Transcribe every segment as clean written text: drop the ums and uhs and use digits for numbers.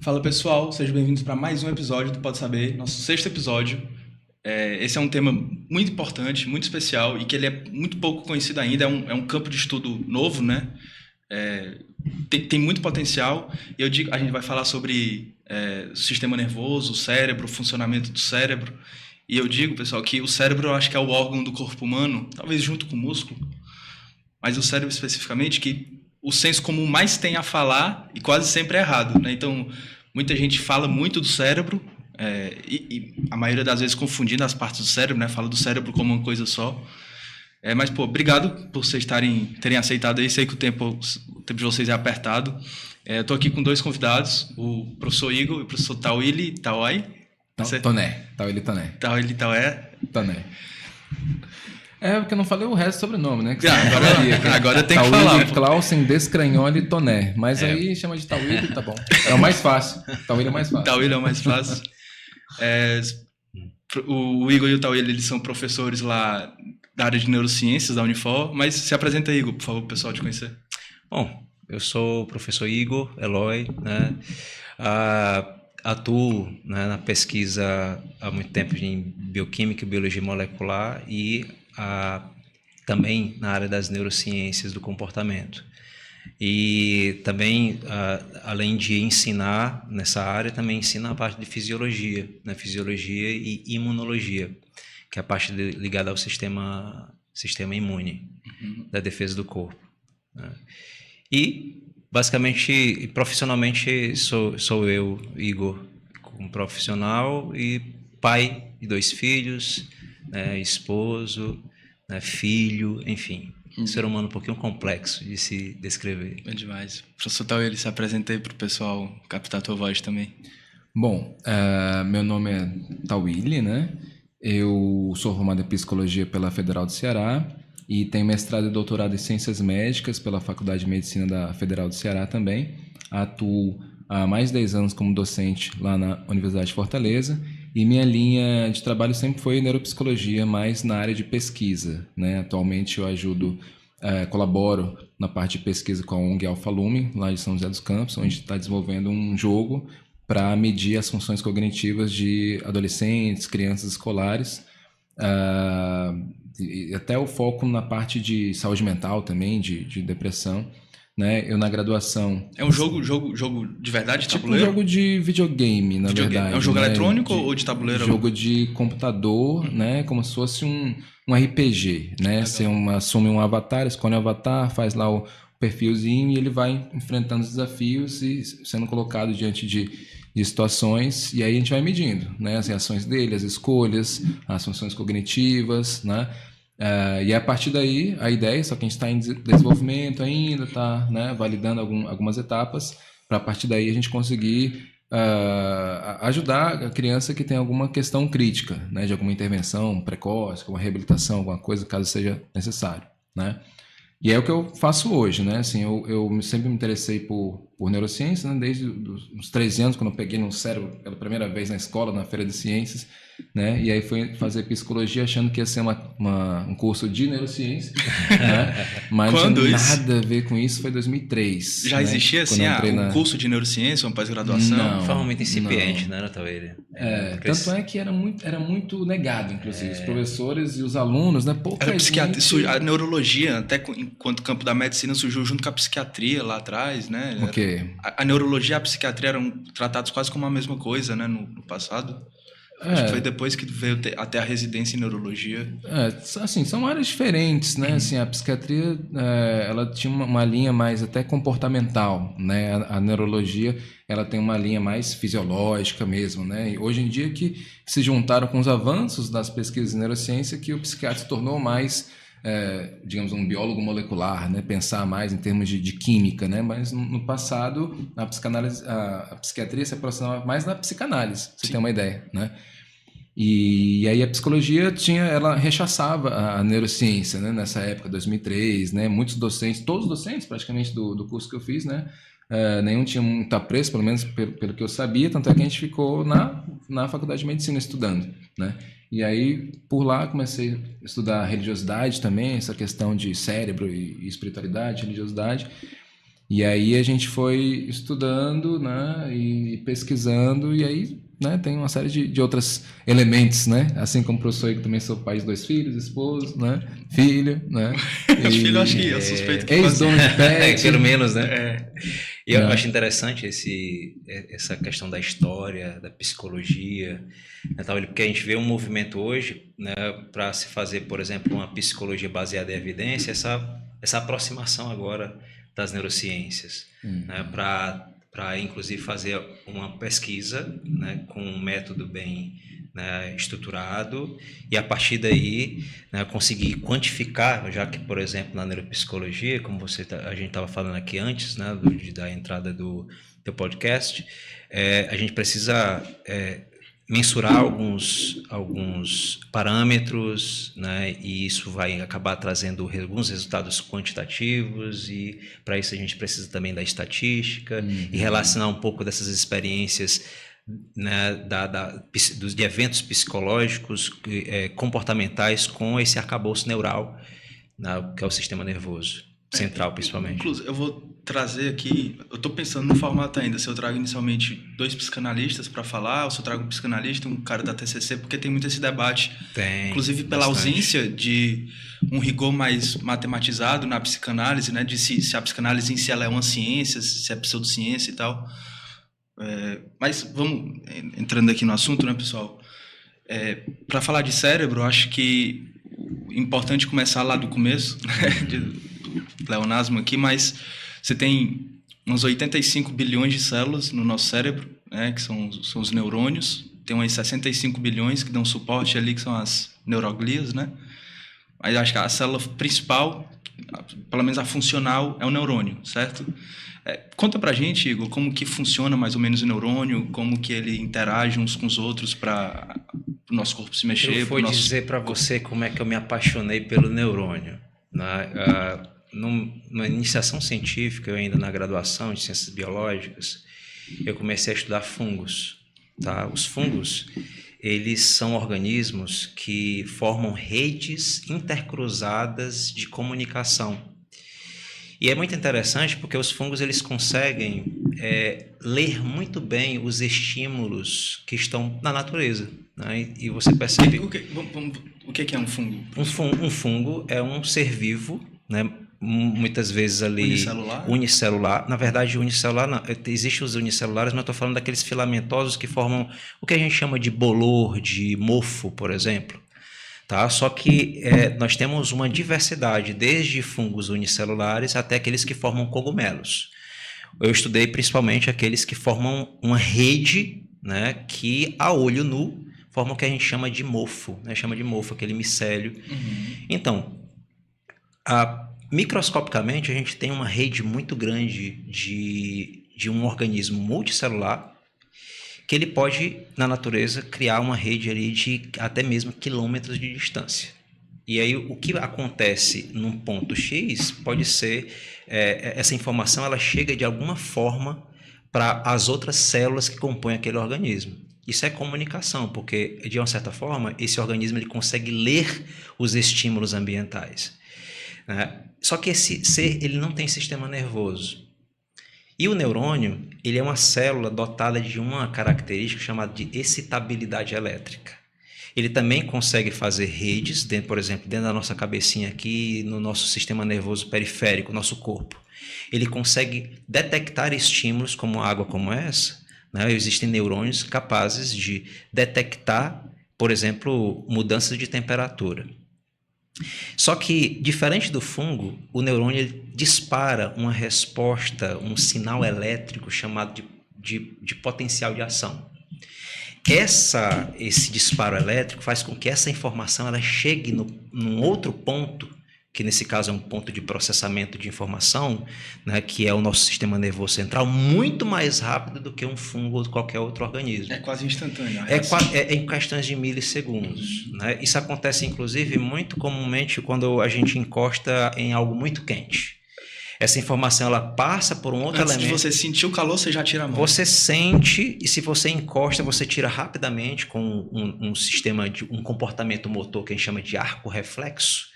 Fala pessoal, sejam bem-vindos para mais um episódio do Pode Saber, nosso sexto episódio. Esse é um tema muito importante, muito especial e que ele é muito pouco conhecido ainda, é um campo de estudo novo, né? Tem muito potencial e a gente vai falar sobre o sistema nervoso, o cérebro, o funcionamento do cérebro. E eu digo, pessoal, que o cérebro eu acho que é o órgão do corpo humano, talvez junto com o músculo, mas o cérebro especificamente, que o senso comum mais tem a falar e quase sempre é errado, né? Então, muita gente fala muito do cérebro e a maioria das vezes confundindo as partes do cérebro, né? Fala do cérebro como uma coisa só. Mas, obrigado por vocês terem aceitado aí. Sei que o tempo de vocês é apertado. Estou aqui com dois convidados, o professor Igor e o professor Tawili Tawai. Toné. Tawili Toné. Tawili Tawai. Toné. Porque eu não falei o resto do sobrenome, né? Agora tem que Tawili, falar. Clausen, Descranholi e Toné. Mas aí chama de Tawili, tá bom. É o mais fácil. Tawili é o mais fácil. Tawili é o mais fácil. O Igor e o Tawili, eles são professores lá da área de neurociências da Unifor. Mas se apresenta aí, Igor, por favor, para o pessoal te conhecer. Bom, eu sou o professor Igor Eloy, né? Atuo, né, na pesquisa há muito tempo em bioquímica e biologia molecular e também na área das neurociências do comportamento. E também, além de ensinar nessa área, também ensino a parte de fisiologia, né, fisiologia e imunologia, que é a parte ligada ao sistema imune, da defesa do corpo, né? E basicamente, profissionalmente, sou eu, Igor, como profissional e pai de 2 filhos, né, esposo, né, filho, enfim. Um ser humano um pouquinho complexo de se descrever. É demais. Professor Tawili, se apresenta aí para o pessoal captar a tua voz também. Bom, meu nome é Tawili, né? Eu sou formado em Psicologia pela Federal do Ceará e tenho mestrado e doutorado em Ciências Médicas pela Faculdade de Medicina da Federal do Ceará também. Atuo há mais de 10 anos como docente lá na Universidade de Fortaleza e minha linha de trabalho sempre foi neuropsicologia, mais na área de pesquisa, né? Atualmente eu colaboro na parte de pesquisa com a ONG Alpha Lumen, lá de São José dos Campos, onde a gente está desenvolvendo um jogo para medir as funções cognitivas de adolescentes, crianças escolares, e até o foco na parte de saúde mental também, de depressão, né? Eu na graduação... É um jogo de verdade, de tabuleiro? Um jogo de videogame, na verdade. É um jogo, né, eletrônico ou de tabuleiro? Jogo de computador, né? Como se fosse um RPG, né? Você assume um avatar, escolhe um avatar, faz lá o perfilzinho e ele vai enfrentando os desafios e sendo colocado diante de situações, e aí a gente vai medindo, né, as reações dele, as escolhas, as funções cognitivas, né, e a partir daí a ideia, só que a gente está em desenvolvimento ainda, está, né, validando algumas etapas, para a partir daí a gente conseguir ajudar a criança que tem alguma questão crítica, né, de alguma intervenção precoce, alguma reabilitação, alguma coisa, caso seja necessário, né. E é o que eu faço hoje, né? Assim, eu sempre me interessei por neurociência, né? Desde os 13 anos, quando eu peguei no cérebro pela primeira vez na escola, na Feira de Ciências, né? E aí fui fazer psicologia achando que ia ser um curso de neurociência, né? Mas não tinha nada a ver com isso, foi em 2003. Já, né? Existia assim um curso de neurociência, uma pós-graduação? Não. Formalmente incipiente, né, Tawili? Tanto é que era muito negado, inclusive. Os professores e os alunos, né? Era psiquiatria, a neurologia, até enquanto o campo da medicina surgiu junto com a psiquiatria lá atrás, né? O quê? A neurologia e a psiquiatria eram tratados quase como a mesma coisa, né, no passado. Acho que foi depois que veio até a residência em neurologia. Assim, são áreas diferentes, né? Assim, a psiquiatria, ela tinha uma linha mais até comportamental, né? A neurologia, ela tem uma linha mais fisiológica mesmo, né? E hoje em dia que se juntaram com os avanços das pesquisas em neurociência que o psiquiatra se tornou mais, digamos, um biólogo molecular, né? Pensar mais em termos de química, né? Mas no passado, a psiquiatria se aproximava mais da psicanálise, pra você ter uma ideia, né? E aí a psicologia ela rechaçava a neurociência, né? Nessa época, 2003, né? Muitos docentes, todos os docentes praticamente do curso que eu fiz, né? Nenhum tinha muito apreço, pelo menos pelo que eu sabia, tanto é que a gente ficou na faculdade de medicina estudando, né? E aí, por lá, comecei a estudar religiosidade também, essa questão de cérebro e espiritualidade, religiosidade. E aí a gente foi estudando, né, e pesquisando, e aí, né, tem uma série de outros elementos, né, assim como o professor, que também sou pai de 2 filhos, esposo, né, filho, né, Filho, eu acho que eu suspeito que ex-dono de pet. Pelo menos, né? É. E eu acho interessante essa questão da história, da psicologia, né, tal, porque a gente vê um movimento hoje, né, para se fazer, por exemplo, uma psicologia baseada em evidência, essa aproximação agora das neurociências, né, para inclusive fazer uma pesquisa, né, com um método bem, né, estruturado, e a partir daí, né, conseguir quantificar, já que, por exemplo, na neuropsicologia, como a gente estava falando aqui antes, né, da entrada do podcast, a gente precisa mensurar alguns parâmetros, né, e isso vai acabar trazendo alguns resultados quantitativos, e para isso a gente precisa também da estatística e relacionar um pouco dessas experiências, né, de eventos psicológicos, comportamentais, com esse arcabouço neural, né, que é o sistema nervoso central, principalmente. Inclusive, eu vou trazer aqui, eu estou pensando no formato ainda, se eu trago inicialmente 2 psicanalistas para falar, ou se eu trago um psicanalista e um cara da TCC, porque tem muito esse debate, inclusive pela ausência de um rigor mais matematizado na psicanálise, né, de se a psicanálise em si ela é uma ciência, se é pseudociência e tal. Mas vamos entrando aqui no assunto, né, pessoal? Para falar de cérebro, eu acho que é importante começar lá do começo, né, pleonasmo aqui, mas você tem uns 85 bilhões de células no nosso cérebro, né, que são os neurônios. Tem umas 65 bilhões que dão suporte ali, que são as neuroglias, né? Mas acho que a célula principal, pelo menos a funcional, é o neurônio, certo? Conta pra gente, Igor, como que funciona mais ou menos o neurônio, como que ele interage uns com os outros para o nosso corpo se mexer. Eu vou dizer para você como é que eu me apaixonei pelo neurônio. Numa iniciação científica, eu ainda na graduação de ciências biológicas, eu comecei a estudar fungos. Tá? Os fungos, eles são organismos que formam redes intercruzadas de comunicação. E é muito interessante porque os fungos eles conseguem ler muito bem os estímulos que estão na natureza. Né? E você percebe... O que é um fungo? Um fungo é um ser vivo, né? Muitas vezes ali... Unicelular. Na verdade, unicelular não. Existem os unicelulares, mas eu estou falando daqueles filamentosos que formam o que a gente chama de bolor, de mofo, por exemplo. Tá? Só que nós temos uma diversidade, desde fungos unicelulares até aqueles que formam cogumelos. Eu estudei principalmente aqueles que formam uma rede, né, que a olho nu formam o que a gente chama de mofo, né? Chama de mofo, aquele micélio. Então, microscopicamente, a gente tem uma rede muito grande de um organismo multicelular, que ele pode, na natureza, criar uma rede ali de até mesmo quilômetros de distância. E aí, o que acontece num ponto X pode ser... essa informação ela chega de alguma forma para as outras células que compõem aquele organismo. Isso é comunicação, porque, de uma certa forma, esse organismo ele consegue ler os estímulos ambientais. Né? Só que esse ser ele não tem sistema nervoso. E o neurônio, ele é uma célula dotada de uma característica chamada de excitabilidade elétrica. Ele também consegue fazer redes, por exemplo, dentro da nossa cabecinha aqui, no nosso sistema nervoso periférico, nosso corpo. Ele consegue detectar estímulos como água como essa, né? Existem neurônios capazes de detectar, por exemplo, mudanças de temperatura. Só que, diferente do fungo, o neurônio ele dispara uma resposta, um sinal elétrico chamado de potencial de ação. Esse disparo elétrico faz com que essa informação ela chegue num outro ponto, que nesse caso é um ponto de processamento de informação, né, que é o nosso sistema nervoso central, muito mais rápido do que um fungo ou qualquer outro organismo. É quase instantâneo. É em questões de milissegundos. Né? Isso acontece, inclusive, muito comumente quando a gente encosta em algo muito quente. Essa informação ela passa por um outro elemento. Se você sentir o calor, você já tira a mão. Você sente, e se você encosta, você tira rapidamente com um sistema de um comportamento motor que a gente chama de arco reflexo.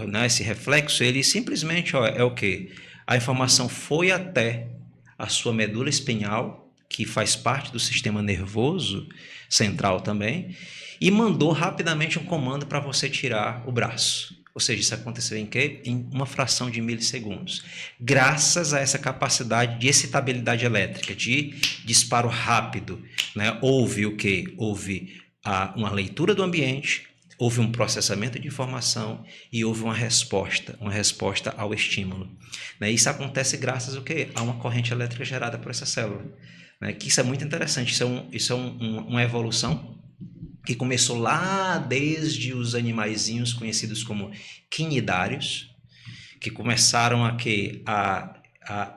Né? Esse reflexo, ele simplesmente é o quê? a informação foi até a sua medula espinhal, que faz parte do sistema nervoso central também, e mandou rapidamente um comando para você tirar o braço. Ou seja, isso aconteceu em quê? Em uma fração de milissegundos. Graças a essa capacidade de excitabilidade elétrica, de disparo rápido, né? Houve o quê? Houve uma leitura do ambiente, houve um processamento de informação e houve uma resposta ao estímulo. Né? Isso acontece graças ao quê? A uma corrente elétrica gerada por essa célula. Né? Que isso é muito interessante, isso é uma evolução que começou lá desde os animaizinhos conhecidos como quinidários, que começaram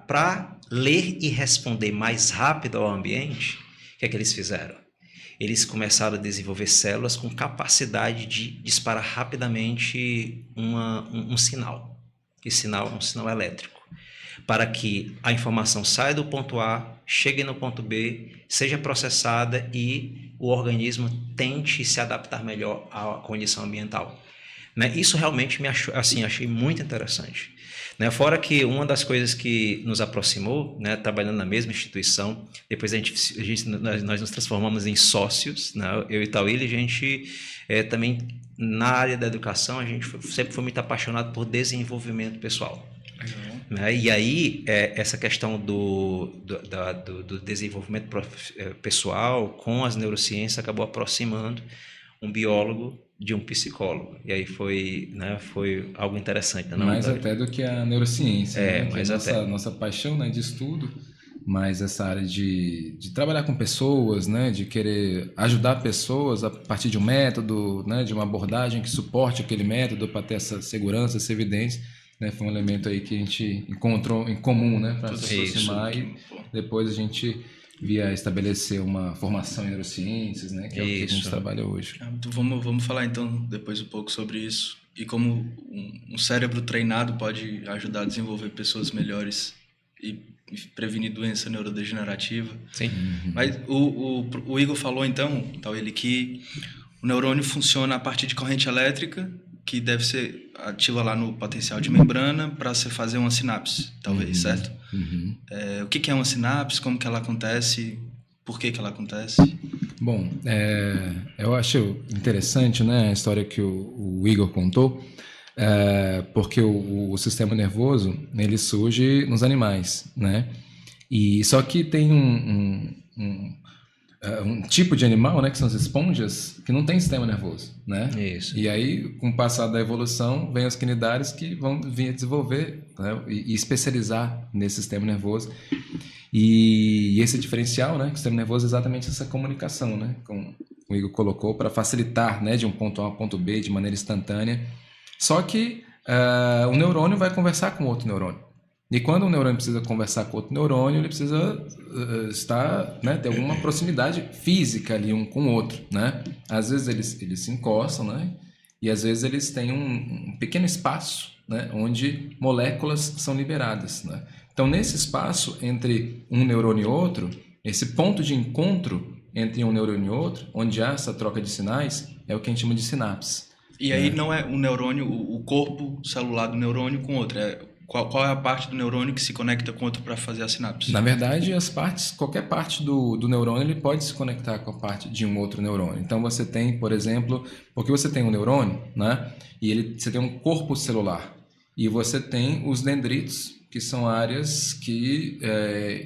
para ler e responder mais rápido ao ambiente. O que é que eles fizeram? Eles começaram a desenvolver células com capacidade de disparar rapidamente um sinal. Esse sinal é um sinal elétrico, para que a informação saia do ponto A, chegue no ponto B, seja processada e o organismo tente se adaptar melhor à condição ambiental. Né? Isso realmente achei muito interessante. Né? Fora que uma das coisas que nos aproximou, né, trabalhando na mesma instituição, depois nós nos transformamos em sócios, né? Eu e Tawili, a gente também, na área da educação, a gente sempre foi muito apaixonado por desenvolvimento pessoal. Né? E aí, essa questão do desenvolvimento pessoal com as neurociências acabou aproximando um biólogo de um psicólogo. E aí foi algo interessante. Não, mais até do que a neurociência, né? Mais até. Nossa paixão, né, de estudo, mas essa área de trabalhar com pessoas, né, de querer ajudar pessoas a partir de um método, né, de uma abordagem que suporte aquele método para ter essa segurança, essa evidência. Né, foi um elemento aí que a gente encontrou em comum, né, para se aproximar e depois a gente via estabelecer uma formação em neurociências, né, que é o que a gente trabalha hoje. Então vamos falar então depois um pouco sobre isso e como um cérebro treinado pode ajudar a desenvolver pessoas melhores e prevenir doença neurodegenerativa. Sim. Mas o Igor falou então, ele que o neurônio funciona a partir de corrente elétrica que deve ser ativa lá no potencial de membrana para você fazer uma sinapse, talvez, certo? O que é uma sinapse, como que ela acontece, por que ela acontece? Bom, eu acho interessante, né, a história que o Igor contou, porque o sistema nervoso, ele surge nos animais, né? E só que tem um tipo de animal, né, que são as esponjas, que não tem sistema nervoso, né? Isso. E aí, com o passar da evolução, vem os quinidários que vão vir a desenvolver, né, e especializar nesse sistema nervoso. E esse diferencial, né, o sistema nervoso é exatamente essa comunicação, né, como o Igor colocou, para facilitar, né, de um ponto A ao ponto B de maneira instantânea. Só que o neurônio vai conversar com outro neurônio. E quando um neurônio precisa conversar com outro neurônio, ele precisa ter alguma proximidade física ali um com o outro, né? Às vezes eles se encostam, né? E às vezes eles têm um pequeno espaço, né, onde moléculas são liberadas, né? Então, nesse espaço entre um neurônio e outro, esse ponto de encontro entre um neurônio e outro, onde há essa troca de sinais, é o que a gente chama de sinapse. E aí não é um neurônio, o corpo celular do neurônio com outro, qual é a parte do neurônio que se conecta com outro para fazer a sinapse? Na verdade, qualquer parte do neurônio ele pode se conectar com a parte de um outro neurônio. Então você tem, por exemplo, porque você tem um neurônio, né? E você tem um corpo celular. E você tem os dendritos, que são áreas que,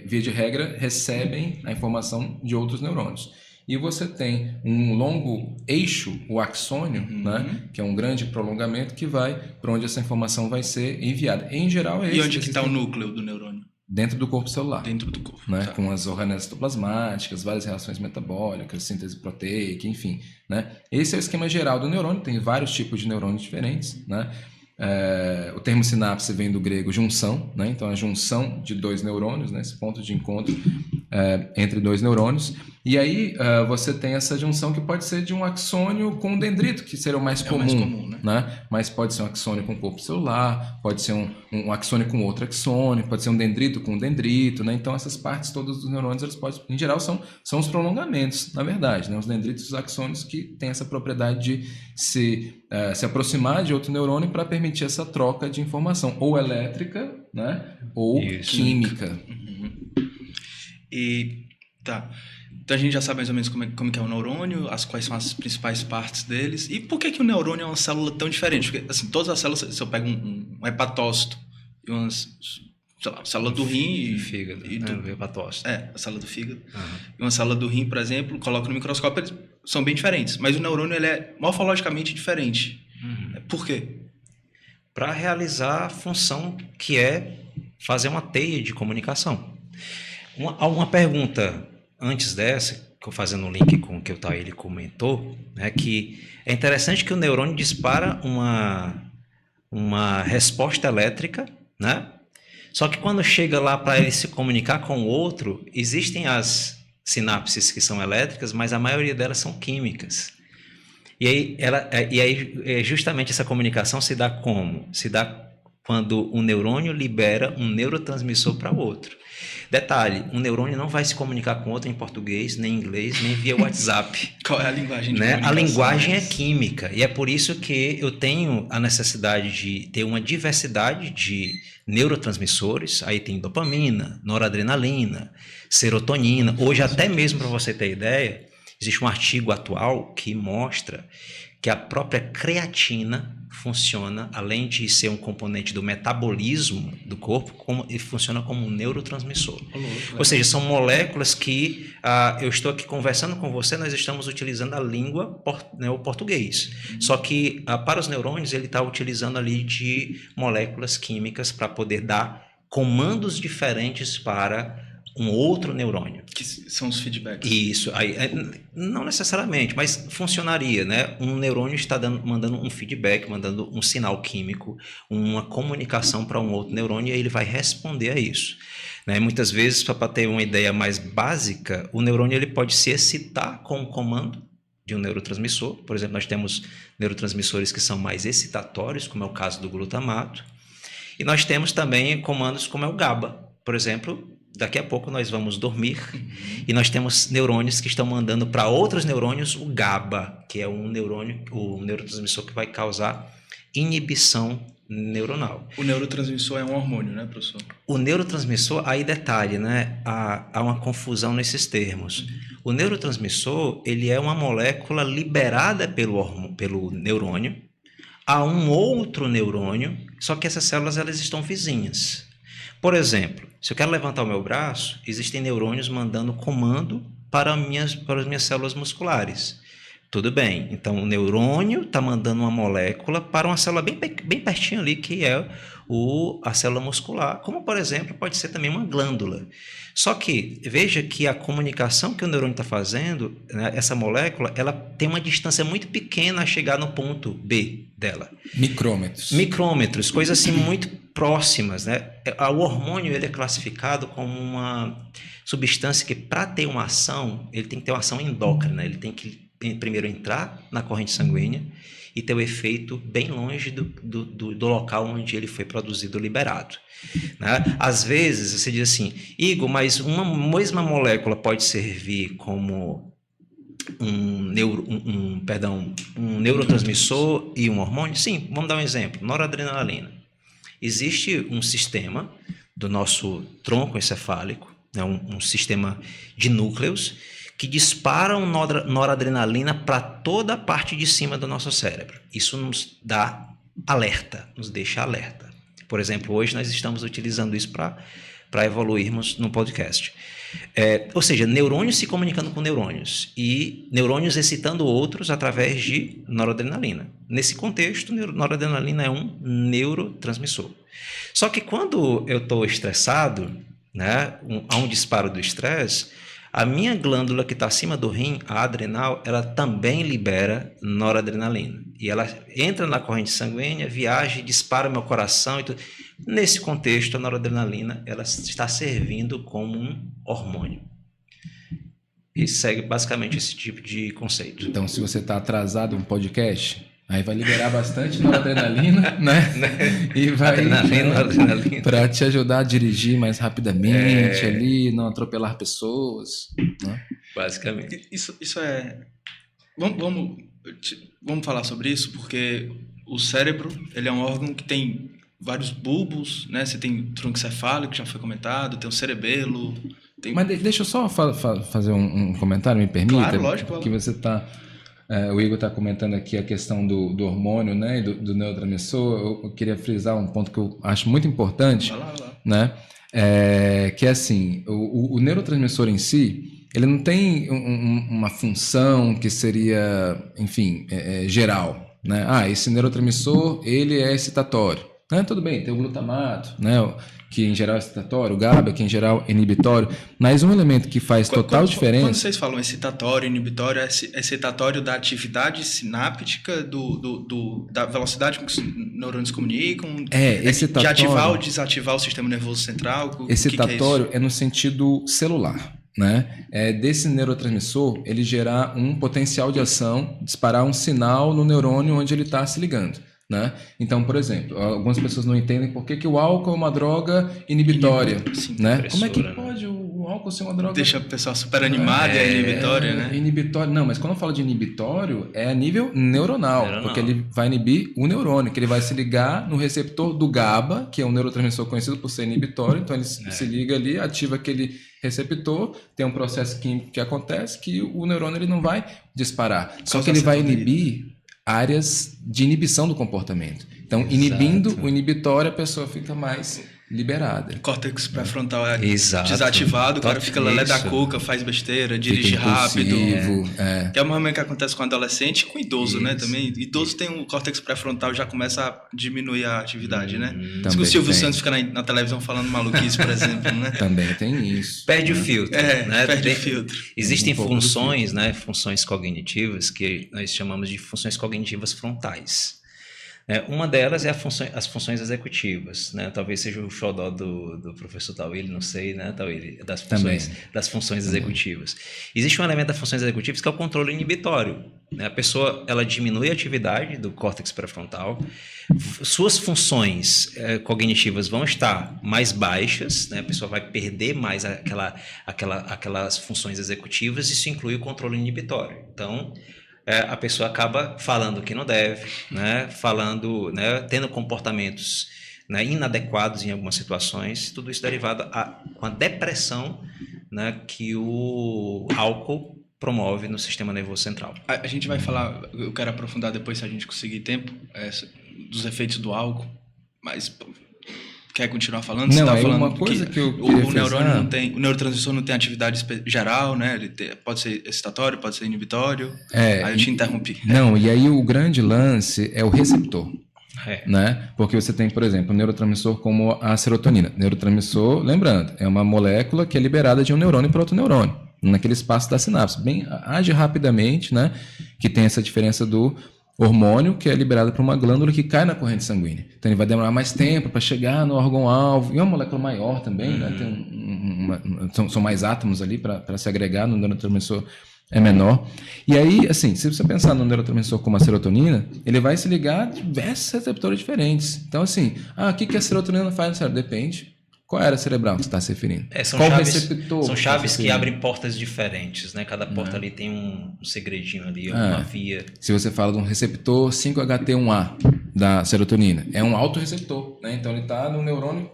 via de regra, recebem a informação de outros neurônios. E você tem um longo eixo, o axônio, né, que é um grande prolongamento que vai para onde essa informação vai ser enviada. Em geral, E onde que está o núcleo do neurônio? Dentro do corpo celular. Dentro do corpo. Né, tá. com as organelas citoplasmáticas, várias reações metabólicas, síntese proteica, enfim. Né? Esse é o esquema geral do neurônio, tem vários tipos de neurônios diferentes, né? O termo sinapse vem do grego junção, né? Então a junção de dois neurônios, né? Esse ponto de encontro entre dois neurônios. E aí você tem essa junção que pode ser de um axônio com um dendrito, que seria o mais comum, mais comum, né? Mas pode ser um axônio com corpo celular, pode ser um axônio com outro axônio, pode ser um dendrito com um dendrito, né? Então essas partes todas dos neurônios, eles podem, em geral, são os prolongamentos, na verdade, né? Os dendritos e os axônios que têm essa propriedade de se aproximar de outro neurônio para permitir essa troca de informação, ou elétrica né? Ou Isso. química. E tá. Então a gente já sabe mais ou menos como que é o neurônio, quais são as principais partes deles. E por que o neurônio é uma célula tão diferente? Porque, assim, todas as células, se eu pego um hepatócito e umas, sei lá, célula do rim E fígado, o hepatócito. a célula do fígado. Uhum. E uma célula do rim, por exemplo, coloca no microscópio, eles são bem diferentes. Mas o neurônio, ele é morfologicamente diferente. Por quê? Para realizar a função que é fazer uma teia de comunicação. Uma pergunta antes dessa, que eu fazendo um link com o que o Taíli comentou, é que é interessante que o neurônio dispara uma resposta elétrica, né? Só que quando chega lá para ele se comunicar com o outro, existem as sinapses que são elétricas, mas a maioria delas são químicas. E aí justamente essa comunicação se dá como? Se dá quando um neurônio libera um neurotransmissor para o outro. Detalhe, um neurônio não vai se comunicar com outro em português, nem em inglês, nem via WhatsApp. Qual é a linguagem de Né? A comunicação? linguagem é química, e é por isso que eu tenho a necessidade de ter uma diversidade de neurotransmissores. Aí tem dopamina, noradrenalina, serotonina. Hoje, até mesmo para você ter ideia, existe um artigo atual que mostra que a própria creatina funciona, além de ser um componente do metabolismo do corpo, ele funciona como um neurotransmissor. Ou seja, são moléculas que eu estou aqui conversando com você, nós estamos utilizando a língua, o português. Só que para os neurônios ele está utilizando ali de moléculas químicas para poder dar comandos diferentes para um outro neurônio. Que são os feedbacks. Isso, aí, não necessariamente, mas funcionaria, né? Um neurônio está mandando um feedback, mandando um sinal químico, uma comunicação para um outro neurônio, e aí ele vai responder a isso. Né? Muitas vezes, para ter uma ideia mais básica, o neurônio ele pode se excitar com um comando de um neurotransmissor. Por exemplo, nós temos neurotransmissores que são mais excitatórios, como é o caso do glutamato, e nós temos também comandos como é o GABA. Por exemplo, daqui a pouco nós vamos dormir e nós temos neurônios que estão mandando para outros neurônios o GABA, que é um neurônio, o neurotransmissor que vai causar inibição neuronal. O neurotransmissor é um hormônio, né, professor? O neurotransmissor, aí detalhe, né? Há uma confusão nesses termos. O neurotransmissor, ele é uma molécula liberada pelo neurônio a um outro neurônio, só que essas células elas estão vizinhas. Por exemplo, se eu quero levantar o meu braço, existem neurônios mandando comando para as minhas células musculares. Tudo bem, então o neurônio está mandando uma molécula para uma célula bem pertinho ali, que é a célula muscular, como por exemplo pode ser também uma glândula. Só que veja que a comunicação que o neurônio está fazendo, né, essa molécula, ela tem uma distância muito pequena a chegar no ponto B dela. Micrômetros, coisas assim muito próximas, né? O hormônio ele é classificado como uma substância que, para ter uma ação, ele tem que ter uma ação endócrina, ele tem que primeiro entrar na corrente sanguínea e ter o efeito bem longe do local onde ele foi produzido ou liberado. Né? Às vezes você diz assim, Igor, mas uma mesma molécula pode servir como um neurotransmissor e um hormônio? Sim, vamos dar um exemplo, noradrenalina. Existe um sistema do nosso tronco encefálico, né, um sistema de núcleos, que disparam noradrenalina para toda a parte de cima do nosso cérebro. Isso nos dá alerta, nos deixa alerta. Por exemplo, hoje nós estamos utilizando isso para evoluirmos no podcast. Ou seja, neurônios se comunicando com neurônios e neurônios excitando outros através de noradrenalina. Nesse contexto, noradrenalina é um neurotransmissor. Só que quando eu estou estressado, né, há um disparo do estresse, a minha glândula que está acima do rim, a adrenal, ela também libera noradrenalina. E ela entra na corrente sanguínea, viaja e dispara o meu coração e tudo. Nesse contexto, a noradrenalina ela está servindo como um hormônio. E segue basicamente esse tipo de conceito. Então, se você está atrasado um podcast, aí vai liberar bastante noradrenalina, né? E vai para te ajudar a dirigir mais rapidamente ali, não atropelar pessoas, né? Basicamente. Isso é... Vamos falar sobre isso, porque o cérebro ele é um órgão que tem vários bulbos, né? Você tem o tronco encefálico, que já foi comentado, tem o cerebelo. Tem... Mas deixa eu só fazer um comentário, me permita? Claro, lógico. Porque você está... o Igor está comentando aqui a questão do hormônio, né, e do neurotransmissor. Eu queria frisar um ponto que eu acho muito importante, Vai lá. né? Que é assim, o neurotransmissor em si, ele não tem uma função que seria, enfim, geral, né? Esse neurotransmissor, ele é excitatório, né? Tudo bem, tem o glutamato, né, que em geral é excitatório, o GABA, que em geral é inibitório, mas um elemento que faz total diferença... Quando vocês falam excitatório, inibitório, é excitatório da atividade sináptica, da velocidade com que os neurônios comunicam? Excitatório... De ativar ou desativar o sistema nervoso central? Excitatório que é no sentido celular, né? Desse neurotransmissor, ele gerar um potencial de ação, disparar um sinal no neurônio onde ele está se ligando. Né? Então, por exemplo, algumas pessoas não entendem por que o álcool é uma droga inibitória. Sim, né? Como é que pode o álcool ser uma droga... Deixa a pessoa super animada e é inibitória, né? Inibitório. Não, mas quando eu falo de inibitório, é a nível neuronal, porque ele vai inibir o neurônio, que ele vai se ligar no receptor do GABA, que é um neurotransmissor conhecido por ser inibitório, então ele se liga ali, ativa aquele receptor, tem um processo químico que acontece que o neurônio ele não vai disparar, só que ele vai inibir áreas de inibição do comportamento. Então, inibindo o inibitório, a pessoa fica mais liberada. O córtex pré-frontal é desativado, o cara fica lelé da cuca, faz besteira, dirige rápido. Que é uma coisa que acontece com adolescente e com idoso, né? Também. Idoso tem um córtex pré-frontal, já começa a diminuir a atividade, né? Diz que o Silvio Santos fica na televisão falando maluquice, por exemplo, né? Também tem isso. Perde o filtro. né? Perde o filtro. Existem funções, né? Funções cognitivas que nós chamamos de funções cognitivas frontais. Uma delas é as funções executivas, né? Talvez seja o xodó do professor Tawili, não sei, né, Tawili, das funções executivas. Existe um elemento das funções executivas que é o controle inibitório, né? A pessoa ela diminui a atividade do córtex pré-frontal, suas funções cognitivas vão estar mais baixas, né? A pessoa vai perder mais aquelas funções executivas, isso inclui o controle inibitório. Então, a pessoa acaba falando o que não deve, né? Tendo comportamentos, né, inadequados em algumas situações, tudo isso derivado com a depressão, né, que o álcool promove no sistema nervoso central. A gente vai falar, eu quero aprofundar depois, se a gente conseguir tempo, dos efeitos do álcool, mas... Quer continuar falando? Não, você tá falando uma coisa que eu o neurônio não tem, o neurotransmissor não tem atividade geral, né? Ele pode ser excitatório, pode ser inibitório. Aí eu te interrompi. Não, e aí o grande lance é o receptor. Né? Porque você tem, por exemplo, um neurotransmissor como a serotonina. Neurotransmissor, lembrando, é uma molécula que é liberada de um neurônio para outro neurônio, naquele espaço da sinapse. Age rapidamente, né? Que tem essa diferença do hormônio que é liberado por uma glândula que cai na corrente sanguínea. Então ele vai demorar mais tempo para chegar no órgão-alvo. E é uma molécula maior também, né? São mais átomos ali para se agregar, no neurotransmissor é menor. E aí, assim, se você pensar no neurotransmissor como a serotonina, ele vai se ligar a diversos receptores diferentes. Então, assim, o que a serotonina faz no cérebro? Depende. Qual área cerebral que você está se referindo? Qual receptor? São chaves que abrem portas diferentes, né? Cada porta ali tem um segredinho ali, uma via. Se você fala de um receptor 5-HT1A da serotonina, é um autorreceptor, né? Então ele está no neurônio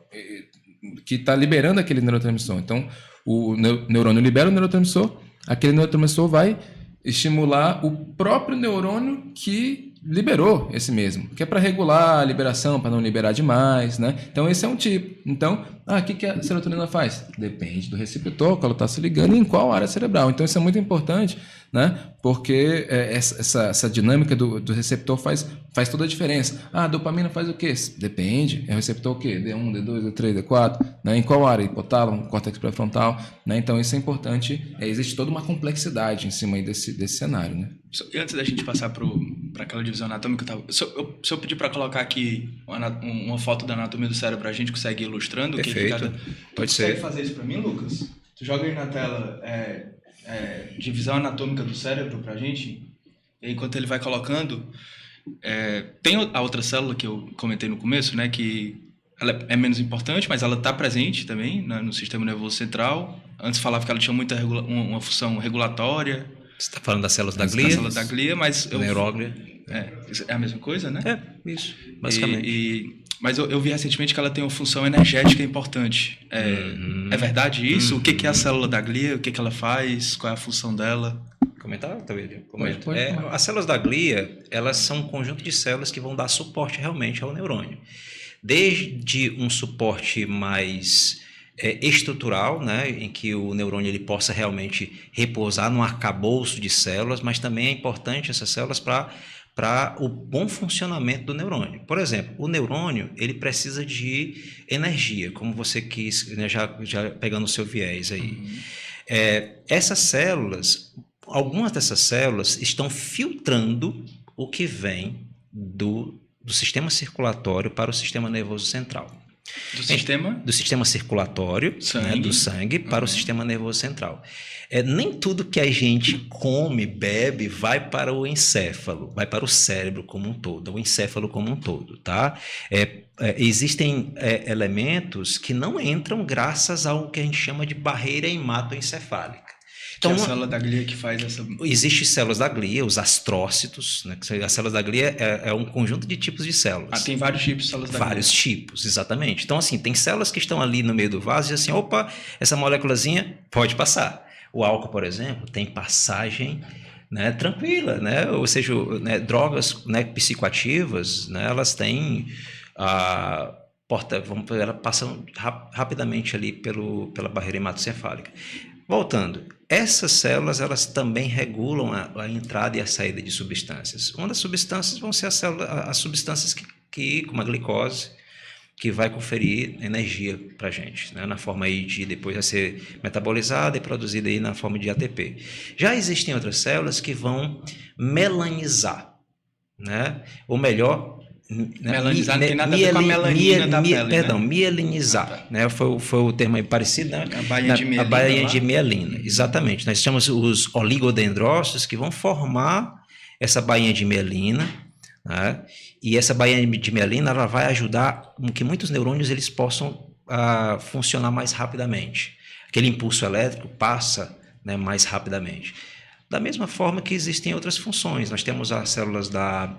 que está liberando aquele neurotransmissor. Então o neurônio libera o neurotransmissor, aquele neurotransmissor vai estimular o próprio neurônio que liberou esse mesmo, que é para regular a liberação, para não liberar demais, né? Então esse é um tipo. Então, o que a serotonina faz? Depende do receptor, quando ela está se ligando e em qual área cerebral. Então isso é muito importante, né? Porque essa dinâmica do receptor faz toda a diferença. A dopamina faz o quê? Depende. É o receptor o quê? D1, D2, D3, D4, né? Em qual área? Hipotálamo, córtex pré-frontal, né? Então isso é importante. Existe toda uma complexidade em cima aí desse cenário, né? E antes da gente passar para aquela divisão anatômica, se eu pedir para colocar aqui uma foto da anatomia do cérebro, a gente consegue ir ilustrando? Perfeito. Pode ser. Consegue fazer isso para mim, Lucas? Tu joga aí na tela divisão anatômica do cérebro para a gente, e enquanto ele vai colocando, tem a outra célula que eu comentei no começo, né, que ela é menos importante, mas ela está presente também, né, no sistema nervoso central. Antes falava que ela tinha uma função regulatória. Você está falando das células da glia? Das células da glia, mas... Neuróglia. É a mesma coisa, né? Isso, basicamente. Mas eu vi recentemente que ela tem uma função energética importante. É verdade isso? O que é a célula da glia? O que ela faz? Qual é a função dela? Comentar, Tavio? Comenta. Pode falar. As células da glia, elas são um conjunto de células que vão dar suporte realmente ao neurônio. Desde um suporte mais estrutural, né, em que o neurônio ele possa realmente repousar num arcabouço de células, mas também é importante essas células para o bom funcionamento do neurônio. Por exemplo, o neurônio ele precisa de energia, como você quis, né, já pegando o seu viés aí. Essas células, algumas dessas células estão filtrando o que vem do sistema circulatório para o sistema nervoso central. Do sistema circulatório, né, do sangue para o sistema nervoso central. Nem tudo que a gente come, bebe, vai para o encéfalo, vai para o cérebro como um todo, o encéfalo como um todo, tá? Existem elementos que não entram graças ao que a gente chama de barreira hematoencefálica. Então, que é a célula da glia que faz essa... Existem células da glia, os astrócitos, né? As células da glia é um conjunto de tipos de células. Tem vários tipos de células da glia. Vários tipos, exatamente. Então, assim, tem células que estão ali no meio do vaso e assim, opa, essa moléculazinha pode passar. O álcool, por exemplo, tem passagem, né, tranquila, né? Ou seja, né, drogas, né, psicoativas, né, elas têm... elas passam rapidamente ali pela barreira hematoencefálica. Voltando, essas células elas também regulam a entrada e a saída de substâncias. Uma das substâncias vão ser as substâncias que, como a glicose, que vai conferir energia para a gente, né? Na forma aí de depois vai ser metabolizada e produzida aí na forma de ATP. Já existem outras células que vão melanizar, né? Ou melhor, melanizar não tem nada a ver com a melanina da pele, perdão, mielinizar, né? Foi o termo aí parecido, né? A bainha de mielina. A bainha de mielina, exatamente. Nós chamamos os oligodendrócitos que vão formar essa bainha de mielina, né? E essa bainha de mielina ela vai ajudar com que muitos neurônios eles possam funcionar mais rapidamente. Aquele impulso elétrico passa, né, mais rapidamente. Da mesma forma que existem outras funções. Nós temos as células da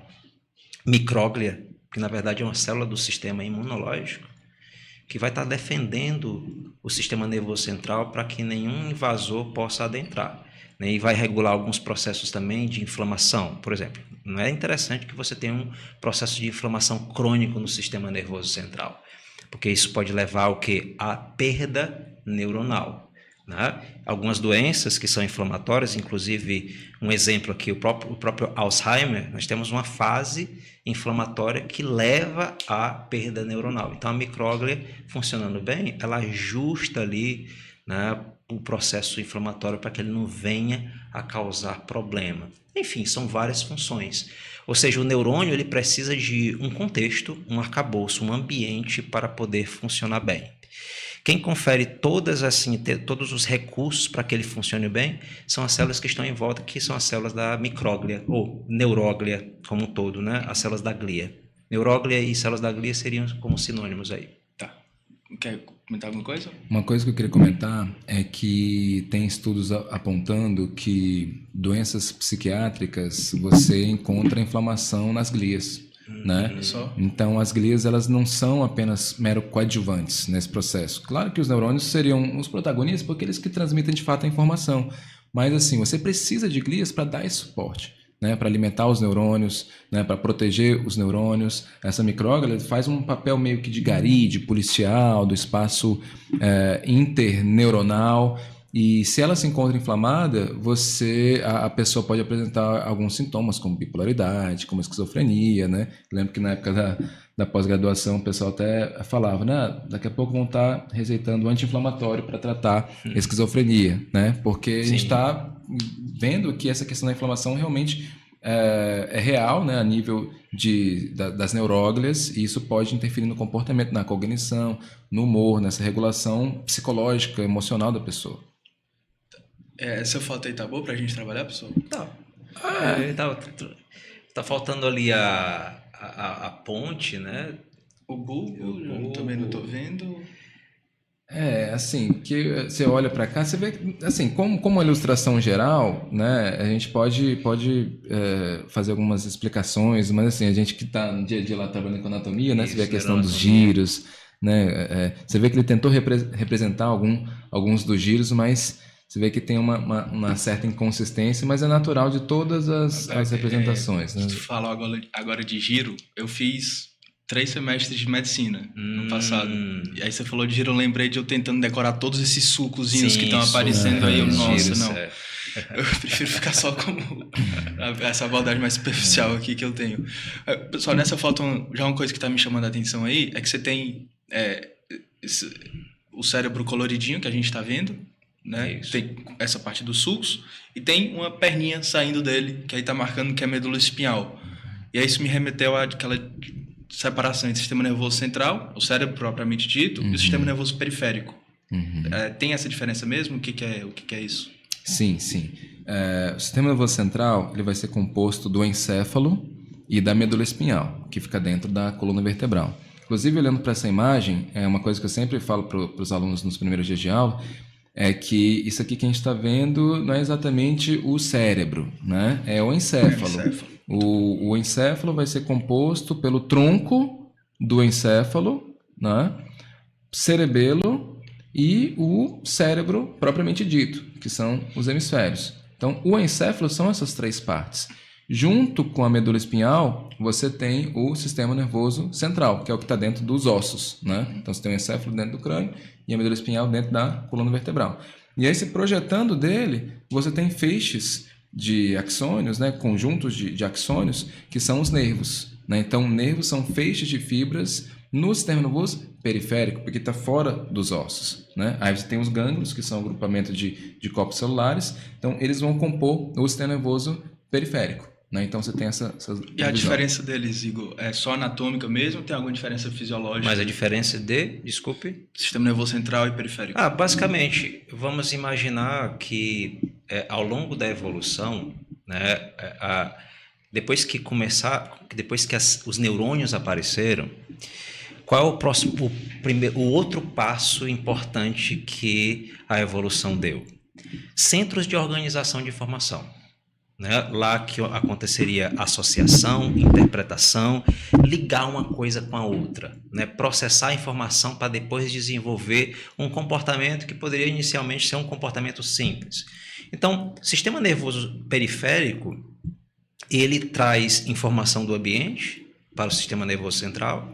micróglia, que na verdade é uma célula do sistema imunológico, que vai estar defendendo o sistema nervoso central para que nenhum invasor possa adentrar, né? E vai regular alguns processos também de inflamação. Por exemplo, não é interessante que você tenha um processo de inflamação crônico no sistema nervoso central, porque isso pode levar ao quê? À perda neuronal, né? Algumas doenças que são inflamatórias, inclusive um exemplo aqui, o próprio Alzheimer, nós temos uma fase inflamatória que leva à perda neuronal. Então a micróglia funcionando bem, ela ajusta ali, né, o processo inflamatório para que ele não venha a causar problema. Enfim, são várias funções. Ou seja, o neurônio ele precisa de um contexto, um arcabouço, um ambiente para poder funcionar bem. Quem confere todos os recursos para que ele funcione bem são as células que estão em volta, que são as células da micróglia, ou neuróglia como um todo, né? As células da glia. Neuróglia e células da glia seriam como sinônimos aí. Tá. Quer comentar alguma coisa? Uma coisa que eu queria comentar é que tem estudos apontando que doenças psiquiátricas você encontra inflamação nas glias. Né? Então as glias elas não são apenas mero coadjuvantes nesse processo. Claro que os neurônios seriam os protagonistas porque eles que transmitem de fato a informação, mas assim você precisa de glias para dar esse suporte, né? Para alimentar os neurônios, né? Para proteger os neurônios. Essa micróglia faz um papel meio que de gari, de policial do espaço interneuronal. E se ela se encontra inflamada, a pessoa pode apresentar alguns sintomas, como bipolaridade, como esquizofrenia, né? Lembro que na época da pós-graduação o pessoal até falava, né? Daqui a pouco vão estar receitando anti-inflamatório para tratar esquizofrenia, né? Porque a gente está vendo que essa questão da inflamação realmente é real, né? A nível das neuróglias, e isso pode interferir no comportamento, na cognição, no humor, nessa regulação psicológica, emocional da pessoa. Essa foto aí tá boa pra gente trabalhar, pessoal? Tá. Tá faltando ali a ponte, né? O bulbo, também não tô vendo. Assim, que você olha para cá, você vê, assim, como uma ilustração geral, né, a gente pode fazer algumas explicações, mas assim, a gente que está no dia a dia lá trabalhando com anatomia, né, você vê a Isso, questão dos neuroanatomia. giros, né, você vê que ele tentou representar alguns dos giros, mas você vê que tem uma certa inconsistência, mas é natural de todas as representações, né? Tu fala agora de giro, eu fiz 3 semestres de medicina no passado. E aí você falou de giro, eu lembrei de eu tentando decorar todos esses sucozinhos que estão aparecendo aí. Nossa, giros, não. Eu prefiro ficar só como essa abordagem mais superficial aqui que eu tenho. Pessoal, nessa foto, já uma coisa que está me chamando a atenção aí é que você tem o cérebro coloridinho que a gente está vendo, né? Tem essa parte dos sulcos e tem uma perninha saindo dele, que aí está marcando que é medula espinhal. E aí isso me remeteu àquela separação entre o sistema nervoso central, o cérebro propriamente dito, e o sistema nervoso periférico. Tem essa diferença mesmo? O que é isso? Sim. O sistema nervoso central ele vai ser composto do encéfalo e da medula espinhal, que fica dentro da coluna vertebral. Inclusive, olhando para essa imagem, uma coisa que eu sempre falo para os alunos nos primeiros dias de aula, é que isso aqui que a gente está vendo não é exatamente o cérebro, né? É o encéfalo. O encéfalo vai ser composto pelo tronco do encéfalo, né? Cerebelo e o cérebro propriamente dito, que são os hemisférios. Então, o encéfalo são essas 3 partes. Junto com a medula espinhal, você tem o sistema nervoso central, que é o que está dentro dos ossos, né? Então, você tem o encéfalo dentro do crânio e a medula espinhal dentro da coluna vertebral. E aí, se projetando dele, você tem feixes de axônios, né? Conjuntos de axônios, que são os nervos, né? Então, nervos são feixes de fibras no sistema nervoso periférico, porque está fora dos ossos, né? Aí você tem os gânglios, que são um agrupamento de corpos celulares. Então, eles vão compor o sistema nervoso periférico. Né? Então você tem essa E a diferença deles, Igor, é só anatômica mesmo ou tem alguma diferença fisiológica? Mas a diferença desculpe? Sistema nervoso central e periférico. Basicamente, vamos imaginar que ao longo da evolução, né, depois que os neurônios apareceram, qual é o próximo, o outro passo importante que a evolução deu? Centros de organização de informação. Né? Lá que aconteceria associação, interpretação, ligar uma coisa com a outra, né? Processar a informação para depois desenvolver um comportamento que poderia inicialmente ser um comportamento simples. Então, sistema nervoso periférico, ele traz informação do ambiente para o sistema nervoso central,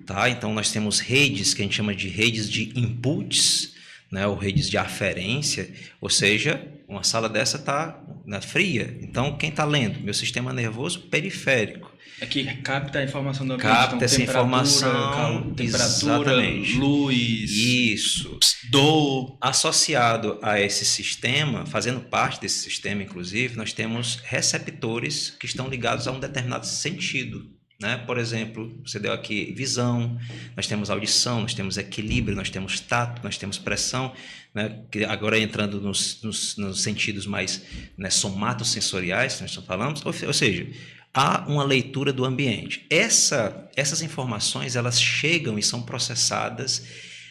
tá? Então nós temos redes que a gente chama de redes de inputs, né, ou redes de aferência, ou seja, uma sala dessa está fria. Então, quem está lendo? Meu sistema nervoso periférico. É que capta a informação do ambiente. Capta então, essa informação, temperatura, exatamente. Luz, isso, dor. Associado a esse sistema, fazendo parte desse sistema, inclusive, nós temos receptores que estão ligados a um determinado sentido. Né? Por exemplo, você deu aqui visão, nós temos audição, nós temos equilíbrio, nós temos tato, nós temos pressão, né? Que agora entrando nos sentidos mais, né, somatosensoriais, que nós falamos, ou seja, há uma leitura do ambiente. Essas informações elas chegam e são processadas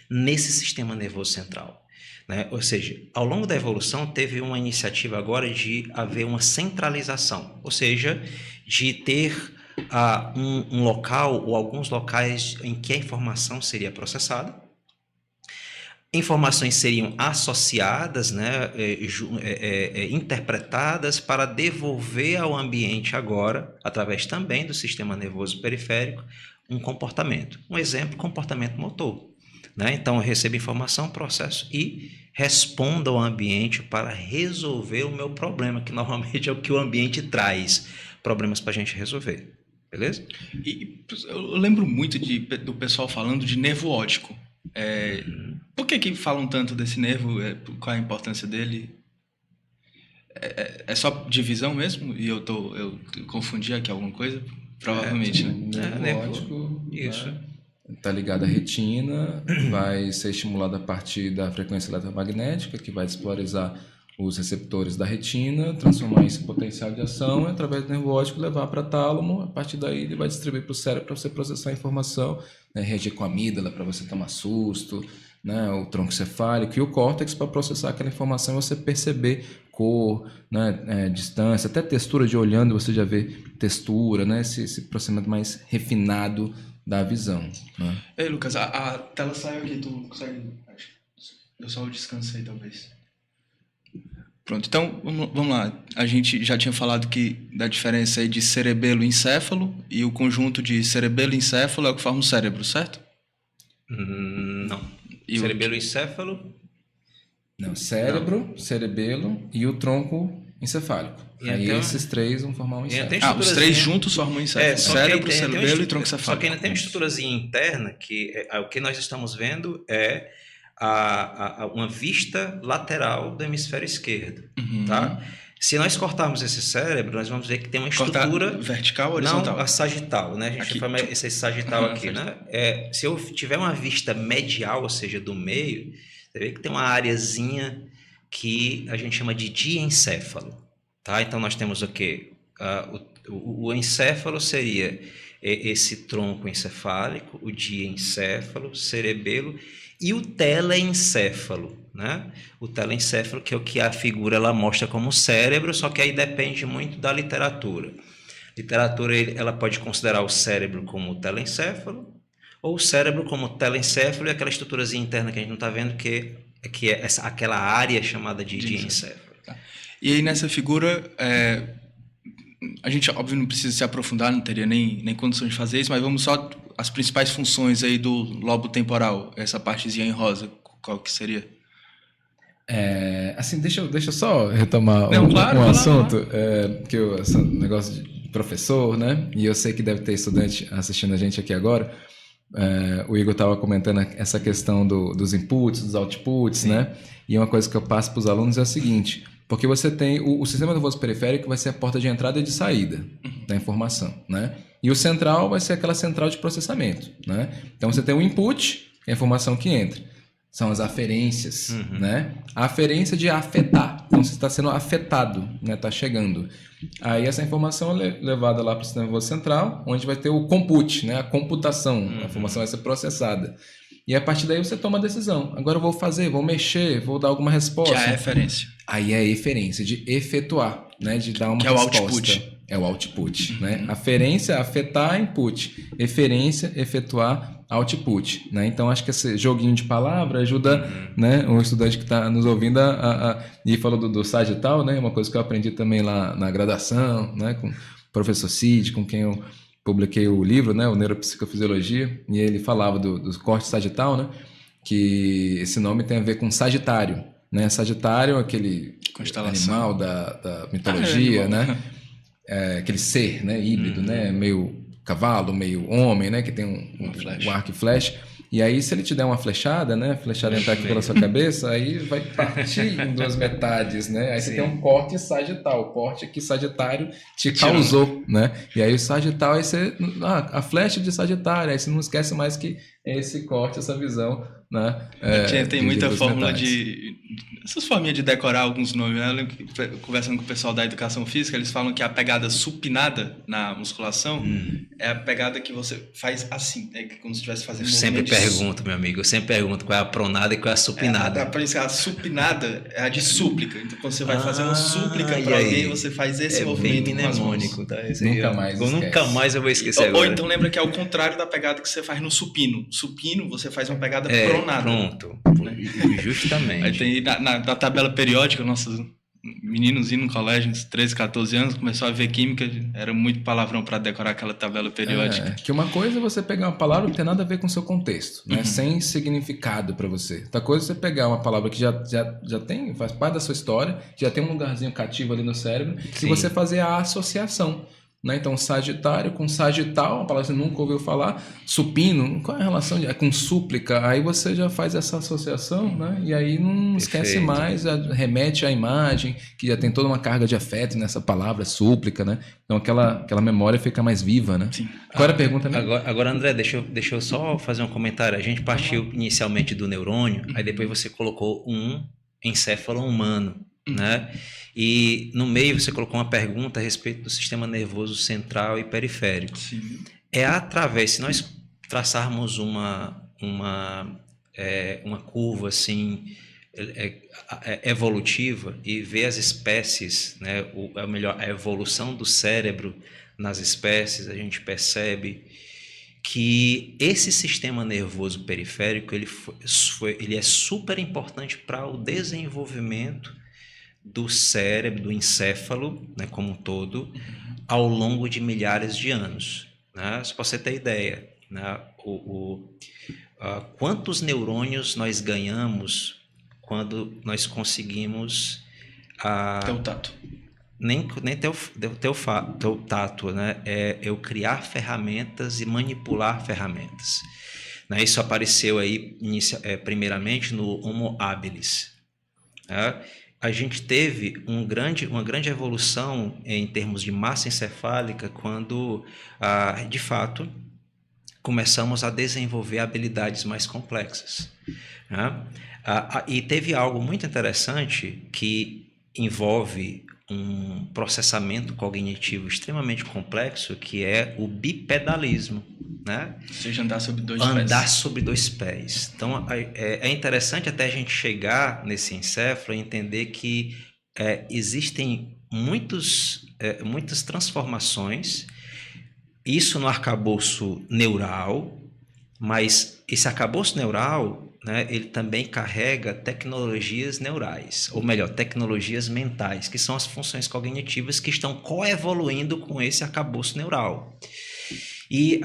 nesse sistema nervoso central. Né? Ou seja, ao longo da evolução teve uma iniciativa agora de haver uma centralização, ou seja, de ter um local ou alguns locais em que a informação seria processada. Informações seriam associadas, né, interpretadas para devolver ao ambiente agora, através também do sistema nervoso periférico, um comportamento. Um exemplo, comportamento motor. Né? Então, eu recebo informação, processo e respondo ao ambiente para resolver o meu problema, que normalmente é o que o ambiente traz, problemas para a gente resolver. Beleza? E eu lembro muito do pessoal falando de nervo óptico. Por que falam tanto desse nervo? Qual a importância dele? É só divisão mesmo? E eu confundi aqui alguma coisa? Provavelmente, né? Nervo óptico, isso. Né? Está ligado à retina, vai ser estimulado a partir da frequência eletromagnética, que vai despolarizar os receptores da retina, transformar isso em potencial de ação e, através do nervo óptico, levar para tálamo. A partir daí, ele vai distribuir para o cérebro para você processar a informação, né? Reagir com a amígdala para você tomar susto, né, o tronco cefálico e o córtex para processar aquela informação e você perceber cor, né, distância, até textura de olhando, você já vê textura, né, esse processamento mais refinado da visão. Né? Ei, Lucas, a tela saiu aqui, tu consegue... Eu só descansei, talvez. Pronto, então vamos lá. A gente já tinha falado da diferença aí de cerebelo e encéfalo, e o conjunto de cerebelo e encéfalo é o que forma o cérebro, certo? Não. Cerebelo e encéfalo? Não, cérebro, cerebelo e o tronco encefálico. E aí então, esses três vão formar um encéfalo. Os três juntos formam um encéfalo. Cérebro, cerebelo e tronco encefálico. Só que ainda tem uma estruturazinha interna que o que nós estamos vendo é uma vista lateral do hemisfério esquerdo, tá? Se nós cortarmos esse cérebro, nós vamos ver que tem uma estrutura... vertical ou horizontal? Não, a sagital, né? A gente aqui. chama esse sagital aqui, né? Se eu tiver uma vista medial, ou seja, do meio, você vê que tem uma areazinha que a gente chama de diencéfalo, tá? Então, nós temos o quê? O encéfalo seria esse tronco encefálico, o diencéfalo, cerebelo e o telencéfalo, né? O telencéfalo, que é o que a figura ela mostra como cérebro, só que aí depende muito da literatura. A literatura ela pode considerar o cérebro como telencéfalo, ou o cérebro como telencéfalo e aquela estruturazinha interna que a gente não está vendo, que é aquela área chamada de diencéfalo. Tá. E aí nessa figura, a gente óbvio não precisa se aprofundar, não teria nem condição de fazer isso, mas vamos só as principais funções aí do lobo temporal, essa partezinha em rosa, qual que seria? Assim, deixa eu só retomar claro, um assunto, que esse negócio de professor, né? E eu sei que deve ter estudante assistindo a gente aqui agora. O Igor estava comentando essa questão dos inputs, dos outputs, né? E uma coisa que eu passo para os alunos é o seguinte, porque você tem o sistema nervoso periférico vai ser a porta de entrada e de saída da informação, né? E o central vai ser aquela central de processamento, né? Então você tem o input, que é a informação que entra. São as aferências, né? A aferência de afetar. Então você está sendo afetado, né? Está chegando. Aí essa informação é levada lá para o sistema nervoso central, onde vai ter o compute, né? A computação. A informação vai ser processada. E a partir daí você toma a decisão. Agora eu vou fazer, vou mexer, vou dar alguma resposta. Que é a referência. Aí é a eferência, de efetuar, né? De dar uma resposta. Que é o output. É o output, né? Aferência, afetar, input. Eferência, efetuar, output, né? Então, acho que esse joguinho de palavra ajuda, né? Um estudante que está nos ouvindo e falou do sagital, né? Uma coisa que eu aprendi também lá na graduação, né? Com o professor Cid, com quem eu publiquei o livro, né? O Neuropsicofisiologia, e ele falava do corte sagital, né? Que esse nome tem a ver com Sagitário, né? Sagitário, aquele animal da mitologia, né? Aquele ser, né, híbrido, né, meio cavalo, meio homem, né, que tem um arco e flecha. E aí, se ele te der uma flechada, né, a flechada entrar aqui pela sua cabeça, aí vai partir em duas metades, né? Aí você tem um corte sagital, o corte que Sagitário te causou, né? E aí o sagital, aí você... a flecha de Sagitário, aí você não esquece mais que é esse corte, essa visão, né? Tem muita fórmula essas forminhas de decorar alguns nomes, né? Eu lembro que, conversando com o pessoal da educação física, eles falam que a pegada supinada na musculação é a pegada que você faz assim, como se estivesse fazendo movimento. Pergunto, meu amigo, eu sempre pergunto qual é a pronada e qual é a supinada. A supinada é a de súplica. Então, quando você vai fazer uma súplica para alguém, você faz esse movimento com as mãos. Tá? Nunca mais eu vou esquecer agora. Ou então lembra que é o contrário da pegada que você faz no supino. Supino, você faz uma pegada pronada. Pronto. Justamente. Aí tem na tabela periódica, nossos meninos indo no colégio, uns 13, 14 anos, começou a ver química, era muito palavrão para decorar aquela tabela periódica. Que uma coisa é você pegar uma palavra que não tem nada a ver com o seu contexto, né? Sem significado para você. Outra coisa é você pegar uma palavra que já tem, faz parte da sua história, já tem um lugarzinho cativo ali no cérebro, e você fazer a associação. Né? Então, Sagitário com Sagital, uma palavra que você nunca ouviu falar, supino, qual é a relação com súplica? Aí você já faz essa associação, né? E aí não esquece mais, remete à imagem, que já tem toda uma carga de afeto nessa palavra, súplica, né? Então aquela memória fica mais viva, né? Sim. Qual era a pergunta? Né? Agora, André, deixa eu só fazer um comentário. A gente partiu inicialmente do neurônio, aí depois você colocou um encéfalo humano, né? E no meio você colocou uma pergunta a respeito do sistema nervoso central e periférico. Sim. É através, se nós traçarmos uma uma curva assim evolutiva e ver as espécies, né, a evolução do cérebro nas espécies, a gente percebe que esse sistema nervoso periférico ele é super importante para o desenvolvimento do cérebro, do encéfalo, né, como um todo, ao longo de milhares de anos. Né? Só para você ter ideia, né, quantos neurônios nós ganhamos quando nós conseguimos... ter o tato. Nem ter o tato, né? Eu criar ferramentas e manipular ferramentas. Né? Isso apareceu aí primeiramente no Homo habilis. Né? A gente teve uma grande evolução em termos de massa encefálica quando, de fato, começamos a desenvolver habilidades mais complexas. Né? E teve algo muito interessante que envolve um processamento cognitivo extremamente complexo, que é o bipedalismo. Né? Ou seja, andar sobre dois pés. Andar sobre dois pés. Então, é interessante até a gente chegar nesse encéfalo e entender que existem muitas transformações, isso no arcabouço neural, mas esse arcabouço neural, né, ele também carrega tecnologias neurais, ou melhor, tecnologias mentais, que são as funções cognitivas que estão coevoluindo com esse arcabouço neural. E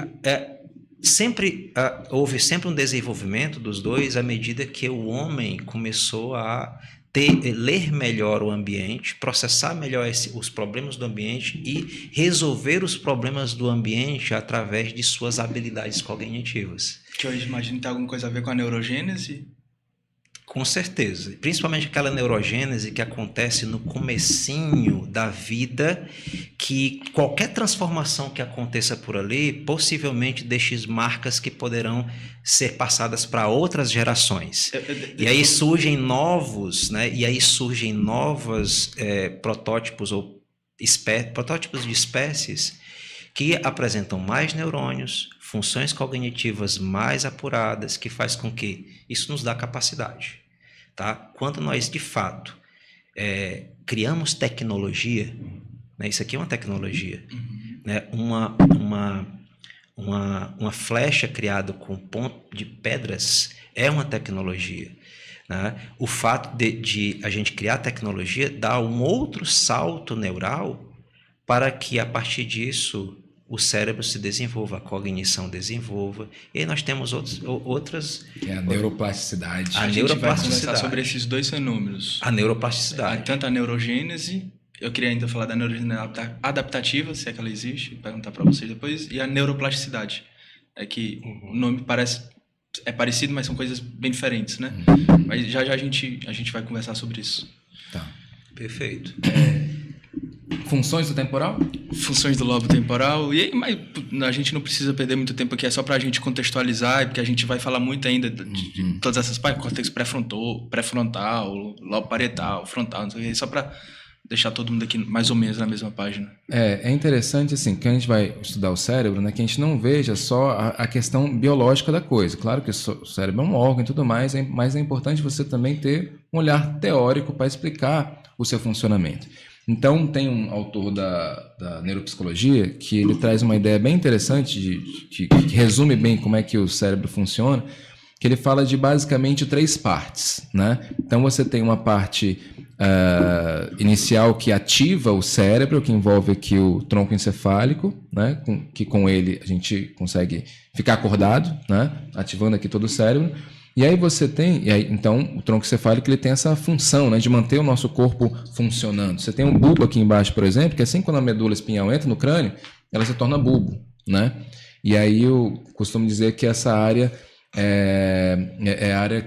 houve sempre um desenvolvimento dos dois à medida que o homem começou a ler melhor o ambiente, processar melhor os problemas do ambiente e resolver os problemas do ambiente através de suas habilidades cognitivas. Que eu imagino que tem alguma coisa a ver com a neurogênese? Com certeza, principalmente aquela neurogênese que acontece no comecinho da vida, que qualquer transformação que aconteça por ali, possivelmente deixe marcas que poderão ser passadas para outras gerações. E aí surgem novos, né? E aí surgem novos protótipos de espécies que apresentam mais neurônios, funções cognitivas mais apuradas, que faz com que isso nos dá capacidade. Tá? Quando nós, de fato, criamos tecnologia, né? Isso aqui é uma tecnologia, né? Uma flecha criada com ponto de pedras é uma tecnologia. Né? O fato de a gente criar tecnologia dá um outro salto neural para que, a partir disso, o cérebro se desenvolva, a cognição desenvolva, e aí nós temos outras... É a neuroplasticidade. A gente vai conversar sobre esses dois fenômenos. A neuroplasticidade. Tanto a neurogênese, eu queria ainda falar da neurogênese adaptativa, se é que ela existe, perguntar para vocês depois, e a neuroplasticidade. É que o nome é parecido, mas são coisas bem diferentes, né? Mas já a gente vai conversar sobre isso. Tá. Perfeito. Funções do temporal? Funções do lobo temporal. Mas a gente não precisa perder muito tempo aqui, é só para a gente contextualizar, porque a gente vai falar muito ainda de todas essas partes, córtex pré-frontal, lobo parietal, frontal, não sei o que, só para deixar todo mundo aqui mais ou menos na mesma página. É interessante, assim, que a gente vai estudar o cérebro, né, que a gente não veja só a questão biológica da coisa. Claro que o cérebro é um órgão e tudo mais, mas é importante você também ter um olhar teórico para explicar o seu funcionamento. Então, tem um autor da neuropsicologia que ele traz uma ideia bem interessante, que resume bem como é que o cérebro funciona, que ele fala de basicamente 3 partes. Né? Então, você tem uma parte inicial que ativa o cérebro, que envolve aqui o tronco encefálico, né? Que com ele a gente consegue ficar acordado, né? Ativando aqui todo o cérebro. E aí você tem, então o tronco encefálico ele tem essa função, né, de manter o nosso corpo funcionando. Você tem um bulbo aqui embaixo, por exemplo, que assim quando a medula espinhal entra no crânio, ela se torna bulbo, né? E aí eu costumo dizer que essa área é a área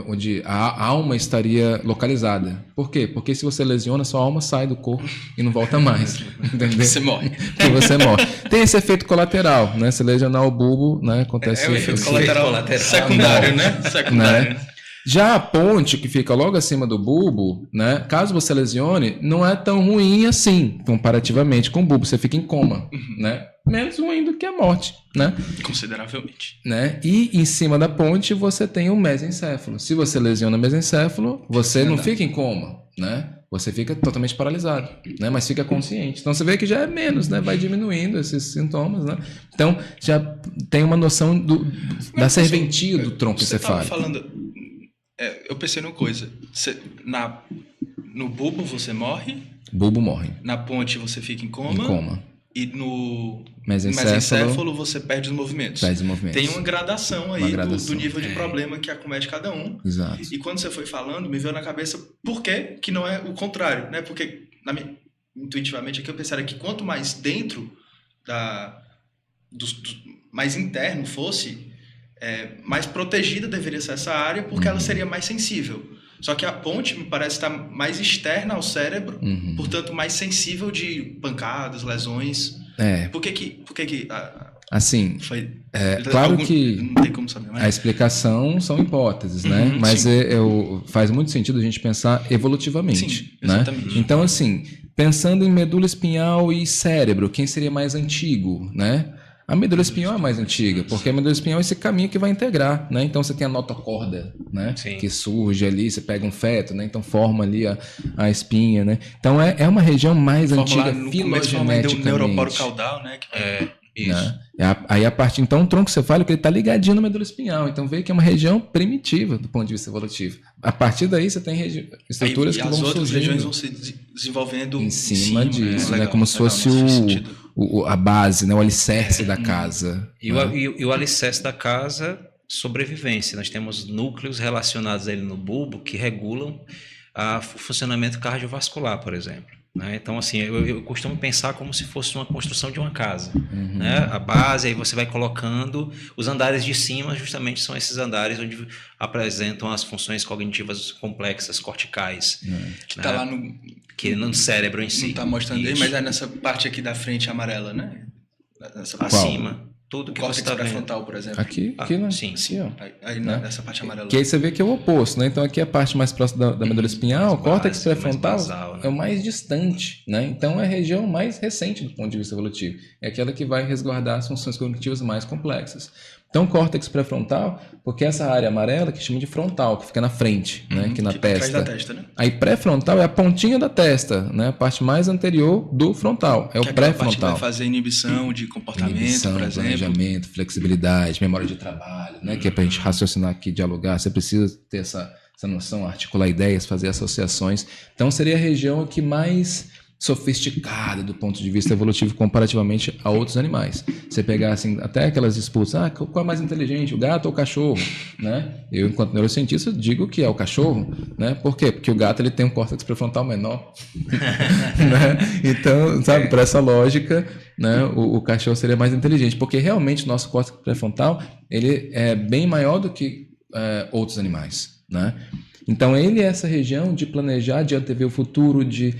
onde a alma estaria localizada. Por quê? Porque se você lesiona, sua alma sai do corpo e não volta mais. Entendeu? Você morre. E você morre. Tem esse efeito colateral, né? Se lesionar o bulbo, né? Acontece... É o efeito colateral secundário, né? Secundário. Né? Já a ponte, que fica logo acima do bulbo, né? Caso você lesione, não é tão ruim assim, comparativamente com o bulbo. Você fica em coma, né? menos ruim do que a morte, né? Consideravelmente. Né? E em cima da ponte você tem o mesencéfalo. Se você lesiona o mesencéfalo, você não fica em coma, né? Você fica totalmente paralisado, né? Mas fica consciente. Então você vê que já é menos, né? Vai diminuindo esses sintomas, né? Então já tem uma noção da serventia do tronco encefálico. Você estava falando, eu pensei numa coisa. No bulbo você morre, Bulbo morre. na ponte você fica em Em coma. coma. E no Mesencéfalo você perde os movimentos. Perde os movimentos. Tem uma gradação aí do nível de problema que acomete cada um. Exato. E quando você foi falando, me veio na cabeça por que não é o contrário, né? Porque intuitivamente aqui eu pensaria que quanto mais dentro mais interno fosse, mais protegida deveria ser essa área, porque ela seria mais sensível. Só que a ponte me parece estar mais externa ao cérebro, portanto mais sensível de pancadas, lesões. Por que assim, foi? Claro que não tem como saber, mas... a explicação são hipóteses, né? Mas faz muito sentido a gente pensar evolutivamente. Sim, né? exatamente. Então, assim, pensando em medula espinhal e cérebro, quem seria mais antigo, né? A medula espinhal é mais antiga, porque a medula espinhal é esse caminho que vai integrar, né? Então você tem a notocorda, né? Sim. Que surge ali, você pega um feto, né? Então forma ali a espinha, né? Então é uma região mais antiga filogeneticamente. O neuroporo caudal, né? Isso. Né? Aí a partir então o tronco cefálico ele está ligadinho na medula espinhal, então veio que é uma região primitiva do ponto de vista evolutivo. A partir daí você tem estruturas que vão surgindo. As outras regiões vão se desenvolvendo em cima disso, né? Legal, como se fosse a base, né? O alicerce da casa. E o alicerce da casa, sobrevivência. Nós temos núcleos relacionados a ele no bulbo que regulam o funcionamento cardiovascular, por exemplo. Né? Então, assim, eu costumo pensar como se fosse uma construção de uma casa. Né? A base, aí você vai colocando os andares de cima, justamente são esses andares onde apresentam as funções cognitivas complexas, corticais. Que está lá no cérebro em si. Não está mostrando aí, mas é nessa parte aqui da frente amarela, né? Nessa parte. Acima. Tudo o que córtex você está vendo. pré-frontal, por exemplo. Aqui, né? Sim. Aqui, ó. Aí né? nessa parte amarela. Que aí você vê que é o oposto, né? Então aqui é a parte mais próxima da medula espinhal, o córtex pré-frontal basal, né? é o mais distante, né? Então é a região mais recente do ponto de vista evolutivo. É aquela que vai resguardar as funções cognitivas mais complexas. Então córtex pré-frontal, porque essa área amarela que chama de frontal, que fica na frente, né? Aqui na testa. Atrás da testa, né? Aí pré-frontal é a pontinha da testa, né? A parte mais anterior do frontal. É o pré-frontal. A parte que vai fazer inibição de comportamento, por exemplo. Planejamento, flexibilidade, memória de trabalho, né? Que é para a gente raciocinar aqui, dialogar. Você precisa ter essa noção, articular ideias, fazer associações. Então seria a região aqui mais sofisticada do ponto de vista evolutivo comparativamente a outros animais. Você pegar assim, até aquelas disputas, qual é mais inteligente, o gato ou o cachorro, né? Eu, enquanto neurocientista, digo que é o cachorro, né? Por quê? Porque o gato ele tem um córtex pré-frontal menor, né? Então, sabe, por essa lógica, né, o cachorro seria mais inteligente, porque realmente o nosso córtex pré-frontal ele é bem maior do que outros animais, né? Então ele é essa região de planejar, de antever o futuro, de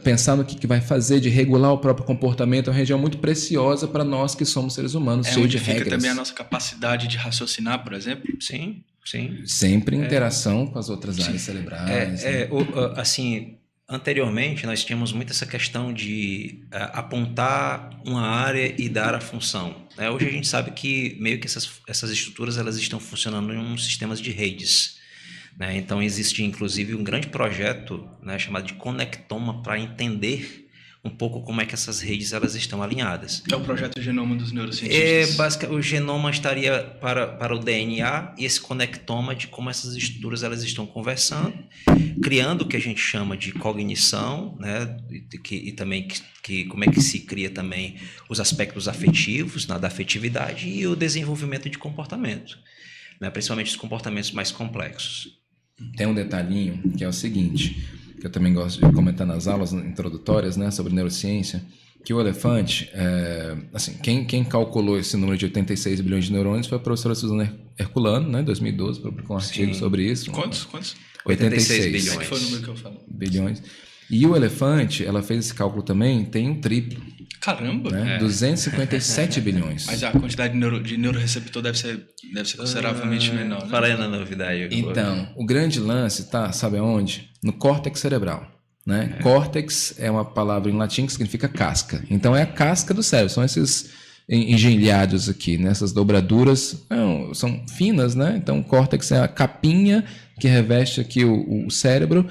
pensar no que vai fazer, de regular o próprio comportamento. É uma região muito preciosa para nós que somos seres humanos, cheio de regras. Fica também a nossa capacidade de raciocinar, por exemplo? Sim. Sempre em interação com as outras áreas cerebrais. Assim, anteriormente nós tínhamos muito essa questão de apontar uma área e dar a função. Hoje a gente sabe que meio que essas estruturas elas estão funcionando em um sistema de redes. Então existe inclusive um grande projeto, chamado de Conectoma para entender um pouco como é que essas redes elas estão alinhadas. É o projeto Genoma dos neurocientistas. O genoma estaria para o DNA e esse conectoma de como essas estruturas elas estão conversando, criando o que a gente chama de cognição, e também como é que se cria também os aspectos afetivos, da afetividade e o desenvolvimento de comportamento, principalmente os comportamentos mais complexos. Tem um detalhinho que é o seguinte, que eu também gosto de comentar nas aulas introdutórias, sobre neurociência, que o elefante, assim, quem calculou esse número de 86 bilhões de neurônios foi a professora Suzana Herculano, em 2012, publicou um artigo sobre isso. Quantos? 86 bilhões. Esse foi o número que eu falo. Bilhões. E o elefante, ela fez esse cálculo também, tem um triplo. Caramba! 257 bilhões. Mas a quantidade de neuroreceptor deve ser consideravelmente menor, né? Fala aí na novidade. Então, o grande lance sabe aonde? No córtex cerebral. né? Córtex é uma palavra em latim que significa casca. Então é a casca do cérebro, são esses engenhados aqui, né? Essas dobraduras são finas, né? Então o córtex é a capinha que reveste aqui o cérebro.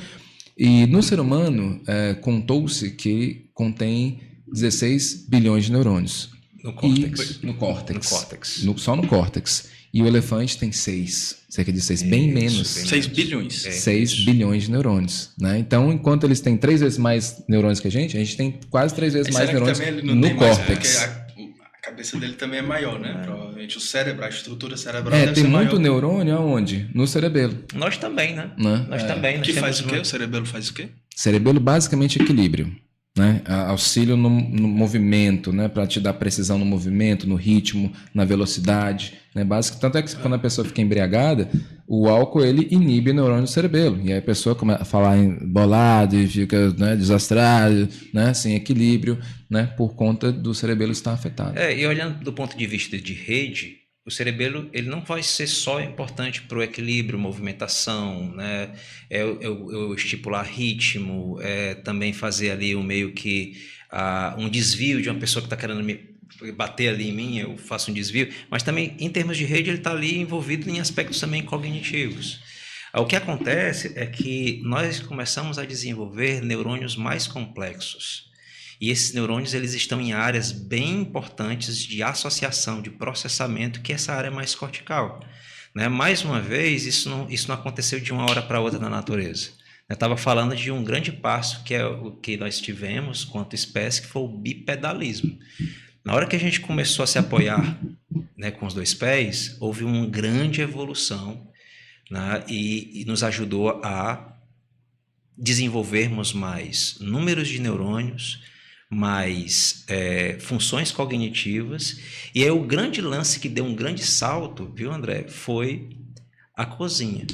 E no ser humano, contou-se que contém 16 bilhões de neurônios. No córtex. No córtex. No córtex. Só no córtex. E o elefante tem 6, cerca de 6, bem menos. 6 bilhões. 6 bilhões de neurônios, né? Então, enquanto eles têm 3 vezes mais neurônios que a gente tem quase 3 vezes mais neurônios no córtex. A cabeça dele também é maior, né? Provavelmente o cérebro, a estrutura cerebral deve tem ser muito maior. neurônio aonde? No cerebelo. Nós também, né? Nós também. Que faz o quê? O cerebelo faz o quê? Cerebelo basicamente é equilíbrio, né? Auxílio no movimento, né? Para te dar precisão no movimento, no ritmo, na velocidade, né? Tanto é que quando a pessoa fica embriagada, o álcool ele inibe o neurônio do cerebelo. E aí a pessoa começa a falar bolado e fica, né, desastrado, né? Sem equilíbrio, né? Por conta do cerebelo estar afetado. E olhando do ponto de vista de rede, o cerebelo ele não vai ser só importante para o equilíbrio, movimentação, né? Eu estipular ritmo, também fazer ali meio que um desvio de uma pessoa que está querendo me bater ali em mim, eu faço um desvio, mas também em termos de rede ele está ali envolvido em aspectos também cognitivos. O que acontece é que nós começamos a desenvolver neurônios mais complexos. E esses neurônios eles estão em áreas bem importantes de associação, de processamento, que é essa área mais cortical. Né? Mais uma vez, isso não aconteceu de uma hora para outra na natureza. Eu estava falando de um grande passo que é o que nós tivemos quanto espécie, que foi o bipedalismo. Na hora que a gente começou a se apoiar, né, com os 2 pés, houve uma grande evolução, né, e nos ajudou a desenvolvermos mais números de neurônios, mais funções cognitivas. E aí o grande lance que deu um grande salto, viu, André, foi a cozinha.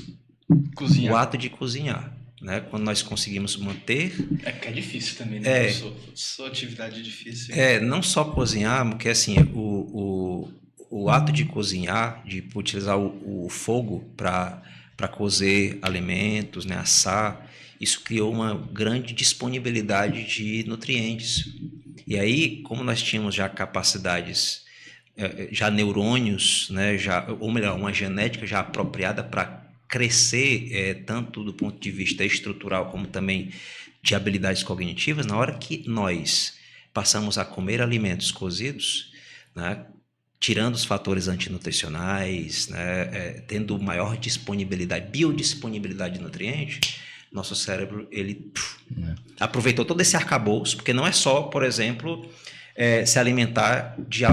O ato de cozinhar. Né? Quando nós conseguimos manter... Porque é difícil também, né? Sua atividade é difícil. Não só cozinhar, porque assim, o ato de cozinhar, de utilizar o fogo para cozer alimentos, né? Assar, isso criou uma grande disponibilidade de nutrientes. E aí, como nós tínhamos já capacidades, já neurônios, né? Ou melhor, uma genética já apropriada para crescer, tanto do ponto de vista estrutural como também de habilidades cognitivas, na hora que nós passamos a comer alimentos cozidos, né, tirando os fatores antinutricionais, né, tendo maior disponibilidade, biodisponibilidade de nutrientes, nosso cérebro ele aproveitou todo esse arcabouço, porque não é só, por exemplo, se alimentar de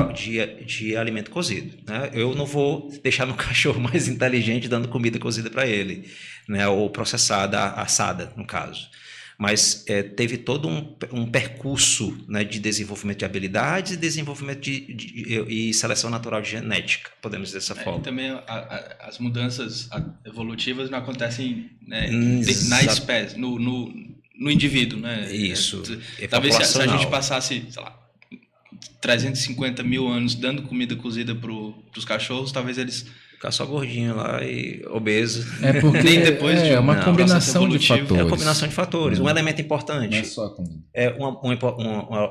alimento cozido, né? Eu não vou deixar meu cachorro mais inteligente dando comida cozida para ele, né? Ou processada, assada, no caso. Mas teve todo um percurso, né, de desenvolvimento de habilidades e desenvolvimento e seleção natural de genética, podemos dizer dessa forma. E também as mudanças evolutivas não acontecem, né, na espécie, no indivíduo, né? Isso. Talvez se a gente passasse, sei lá, 350 mil anos dando comida cozida para os cachorros, talvez eles ficar só gordinho lá e obeso. Porque nem depois de uma combinação de fatores. É uma combinação de fatores. Um elemento importante. Não é só a comida.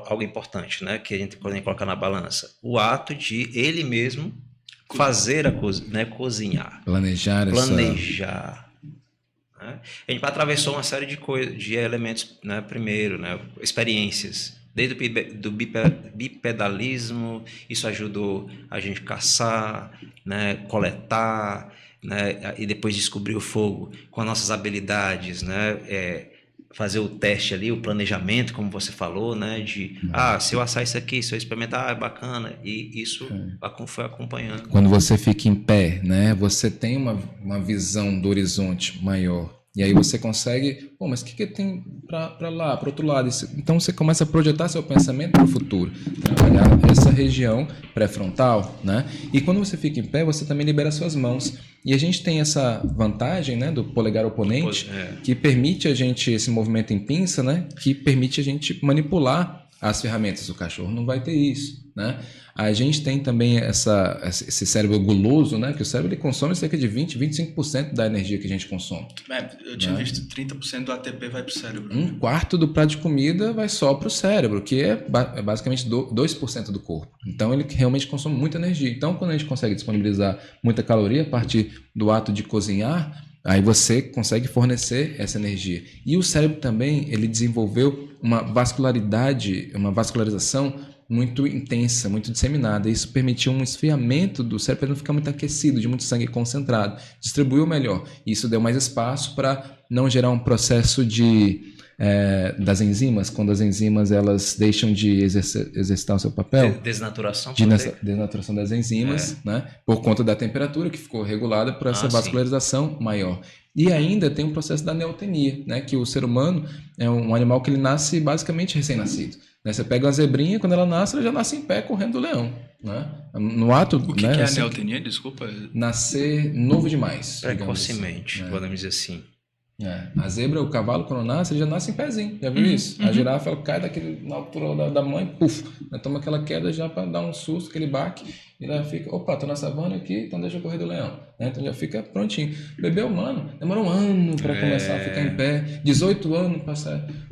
Algo importante, né, que a gente pode colocar na balança. O ato de ele mesmo fazer cozinhar. Planejar. Né? A gente atravessou uma série de elementos, né, primeiro, né, experiências. Desde o bipedalismo, isso ajudou a gente caçar, né, coletar, né, e depois descobrir o fogo com as nossas habilidades, né, fazer o teste ali, o planejamento, como você falou, né, de se eu assar isso aqui, se eu experimentar, é bacana, e isso foi acompanhando. Quando você fica em pé, né, você tem uma visão do horizonte maior. E aí você consegue, mas o que tem para lá, para o outro lado? Então você começa a projetar seu pensamento para o futuro, trabalhar essa região pré-frontal, né? E quando você fica em pé, você também libera suas mãos. E a gente tem essa vantagem, né, do polegar oponente, que permite a gente, esse movimento em pinça, né, que permite a gente manipular as ferramentas. O cachorro não vai ter isso, né? A gente tem também esse cérebro guloso, né? Que o cérebro ele consome cerca de 25% da energia que a gente consome. Eu tinha visto 30% do ATP vai para o cérebro. Um quarto do prato de comida vai só para o cérebro, que é basicamente 2% do corpo. Então ele realmente consome muita energia. Então quando a gente consegue disponibilizar muita caloria a partir do ato de cozinhar, aí você consegue fornecer essa energia. E o cérebro também, ele desenvolveu uma vascularização muito intensa, muito disseminada. Isso permitiu um esfriamento do cérebro para não ficar muito aquecido, de muito sangue concentrado. Distribuiu melhor. Isso deu mais espaço para não gerar um processo das enzimas, quando as enzimas elas deixam de exercitar o seu papel. Desnaturação? Desnaturação das enzimas, né? Por conta da temperatura que ficou regulada por essa vascularização maior. E ainda tem um processo da neotenia, né? Que o ser humano é um animal que ele nasce basicamente recém-nascido. Né? Você pega uma zebrinha, quando ela nasce, ela já nasce em pé correndo do leão. Né? No ato, o que é a neotenia? Desculpa. Nascer novo demais. Precocemente, assim, podemos dizer assim. A zebra, o cavalo, quando nasce, ele já nasce em pezinho. Já viu isso? A girafa ela cai na altura da mãe, puf, ela toma aquela queda já para dar um susto, aquele baque, e ela fica, opa, tô na savana aqui, então deixa eu correr do leão. Né? Então já fica prontinho. Bebê humano demora um ano para começar a ficar em pé, 18 anos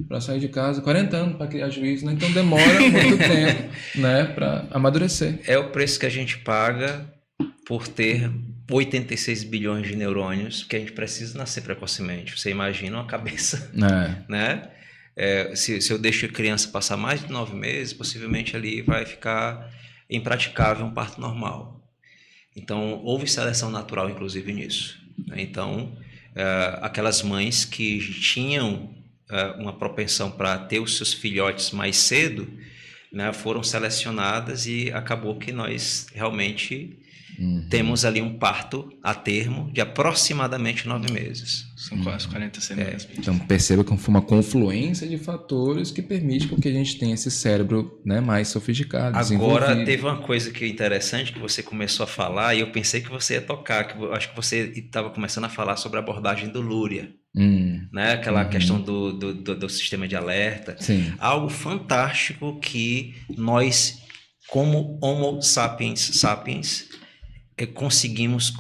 para sair de casa, 40 anos para criar juízo, né? Então demora muito tempo, né, para amadurecer. É o preço que a gente paga por ter 86 bilhões de neurônios, que a gente precisa nascer precocemente. Você imagina uma cabeça, né? Se eu deixo a criança passar mais de 9 meses, possivelmente ali vai ficar impraticável um parto normal. Então, houve seleção natural, inclusive, nisso. Então, aquelas mães que tinham uma propensão para ter os seus filhotes mais cedo, né, foram selecionadas e acabou que nós realmente... temos ali um parto a termo de aproximadamente 9 meses. São quase 40 semanas. Então perceba que foi uma confluência de fatores que permite que a gente tenha esse cérebro, né, mais sofisticado. Agora teve uma coisa que é interessante que você começou a falar e eu pensei que você ia tocar, que eu acho que você estava começando a falar sobre a abordagem do Luria. Né? Aquela questão do sistema de alerta. Sim. Algo fantástico que nós, como Homo sapiens conseguimos